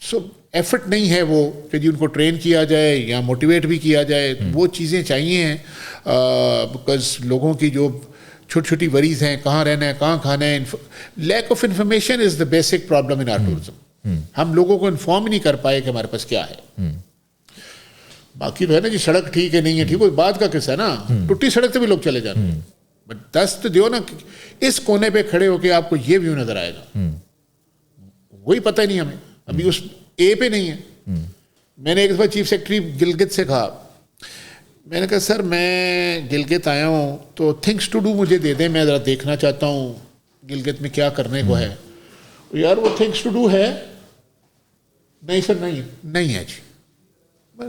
S1: سو ایفرٹ نہیں ہے وہ کہ جی ان کو ٹرین کیا جائے یا موٹیویٹ بھی کیا جائے. وہ چیزیں چاہیے ہیں بیکاز لوگوں کی جو چھوٹی چھوٹی وریز ہیں, کہاں رہنا ہے کہاں کھانا ہے, lack of information is the basic problem in our tourism. ہم لوگوں کو انفارم نہیں کر پائے کہ ہمارے پاس کیا ہے. باقی تو ہے نا جی سڑک ٹھیک ہے نہیں ہے ٹھیک, وہ بات کا قصہ ہے نا, ٹوٹی سڑک سے بھی لوگ چلے جاتے ہیں, بٹ دست دیو نا اس کونے پہ کھڑے ہو کے آپ کو یہ ویو نظر آئے گا, وہی پتہ ہی نہیں ہمیں, ابھی اس اے پہ نہیں ہے. میں نے ایک دفعہ چیف سیکرٹری گلگت سے کہا, میں نے کہا سر میں گلگت آیا ہوں تو تھنگس ٹو ڈو مجھے دے دیں, میں ذرا دیکھنا چاہتا ہوں گلگت میں کیا کرنے کو ہے. یار وہ تھنگس ٹو ڈو ہے نہیں سر, نہیں ہے جی,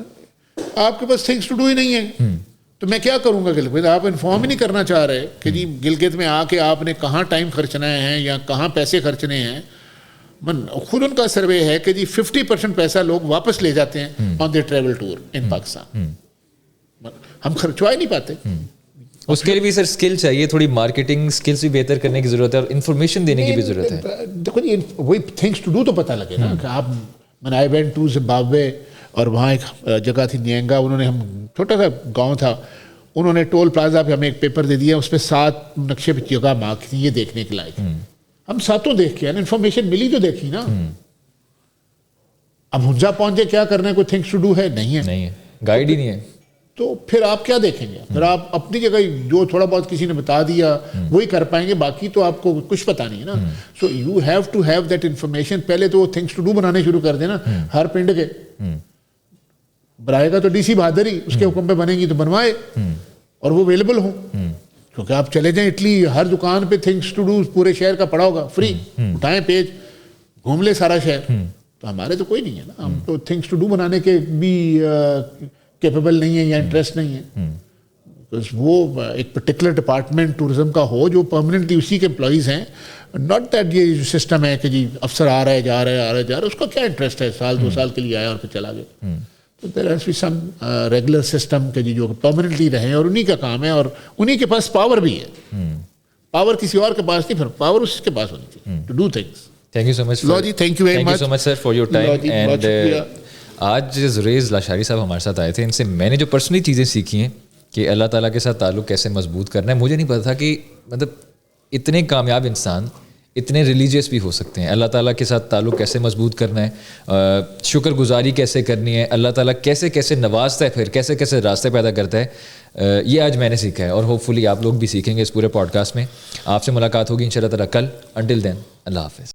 S1: آپ کے پاس تھنگس ٹو ڈو ہی نہیں ہے تو میں کیا کروں گا گلگت. آپ انفارم ہی نہیں کرنا چاہ رہے کہ جی گلگت میں آ کے آپ نے کہاں ٹائم خرچنا ہے یا کہاں پیسے خرچنے ہیں. خود ان کا سروے ہے کہ جی 50% پیسہ لوگ واپس لے جاتے ہیں آن دی ٹریول ٹور ان پاکستان, ہم خرچوا ہی نہیں پاتے.
S2: اس کے لیے بھی سر اسکل چاہیے, تھوڑی مارکیٹنگ اسکلس بھی بہتر کرنے کی ضرورت ہے اور انفارمیشن دینے کی بھی ضرورت ہے.
S1: دیکھو جی وہی تھنگس ٹو ڈو تو پتہ لگے نا کہ آپ, آئی وینٹ ٹو زمبابوے اور وہاں ایک جگہ تھی نیانگا, انہوں نے, ہم چھوٹا سا گاؤں تھا, انہوں نے ٹول پلازا پہ ہمیں ایک پیپر دے دیا, اس پہ 7 نقشے پہ جگہ مارک تھی یہ دیکھنے کے لائق. ہم 7 دیکھ کے انفارمیشن ملی تو دیکھی نا. اب ہنزا پہنچے کیا کرنا ہے, کوئی تھنگس ٹو ڈو ہے نہیں ہے,
S2: گائیڈ ہی نہیں ہے,
S1: تو پھر آپ کیا دیکھیں گے. پھر آپ اپنی جگہ جو تھوڑا بہت کسی نے بتا دیا وہی کر پائیں گے, باقی تو آپ کو کچھ پتا نہیں ہے نا. So you have to have that information. پہلے تو وہ تھنگس ٹو ڈو بنانے شروع کر دینا ہر پنڈ کے, بنائے گا تو ڈی سی بہادر ہی, اس کے حکم پہ بنے گی تو بنوائے اور وہ اویلیبل ہوں. کیونکہ آپ چلے جائیں اٹلی, ہر دکان پہ تھنگس ٹو ڈو پورے شہر کا پڑا ہوگا, فری, اٹھائیں پیج, گھوم لے سارا شہر. تو ہمارے تو کوئی نہیں ہے نا, ہم تو تھنگس ٹو ڈو بنانے کے بھی کیپیبل نہیں ہیں یا انٹرسٹ نہیں ہے. وہ ایک پرٹیکولر ڈپارٹمنٹ ٹورزم کا ہو جو پرماننٹلی اسی کے امپلائیز ہیں, ناٹ دیٹ یہ سسٹم ہے کہ جی افسر آ رہا ہے جا رہا ہے, اس کا کیا انٹرسٹ ہے, سال 2 سال کے لیے آیا اور پھر چلا گیا. تو there has be some regular system کہ جی جو پرماننٹلی رہیں, اور انہی کا کام ہے, اور انہی کے پاس پاور بھی ہے. پاور کسی اور کے پاس نہیں, پھر پاور اس کے پاس ہونی چاہیے to do things.
S2: Thank you so much.
S1: لو جی, thank you very much.
S2: Thank you so much sir for your time. And آج زریز لاشاری صاحب ہمارے ساتھ آئے تھے, ان سے میں نے جو پرسنلی چیزیں سیکھی ہیں کہ اللہ تعالیٰ کے ساتھ تعلق کیسے مضبوط کرنا ہے. مجھے نہیں پتا تھا کہ مطلب اتنے کامیاب انسان اتنے ریلیجیس بھی ہو سکتے ہیں. اللہ تعالیٰ کے ساتھ تعلق کیسے مضبوط کرنا ہے, شکر گزاری کیسے کرنی ہے, اللہ تعالیٰ کیسے کیسے نوازتا ہے, پھر کیسے کیسے راستے پیدا کرتا ہے, یہ آج میں نے سیکھا ہے, اور ہوپ فلی آپ لوگ بھی سیکھیں گے اس پورے پوڈ کاسٹ میں. آپ سے ملاقات ہوگی انشاءاللہ تعالیٰ کل. انٹل دین اللہ حافظ.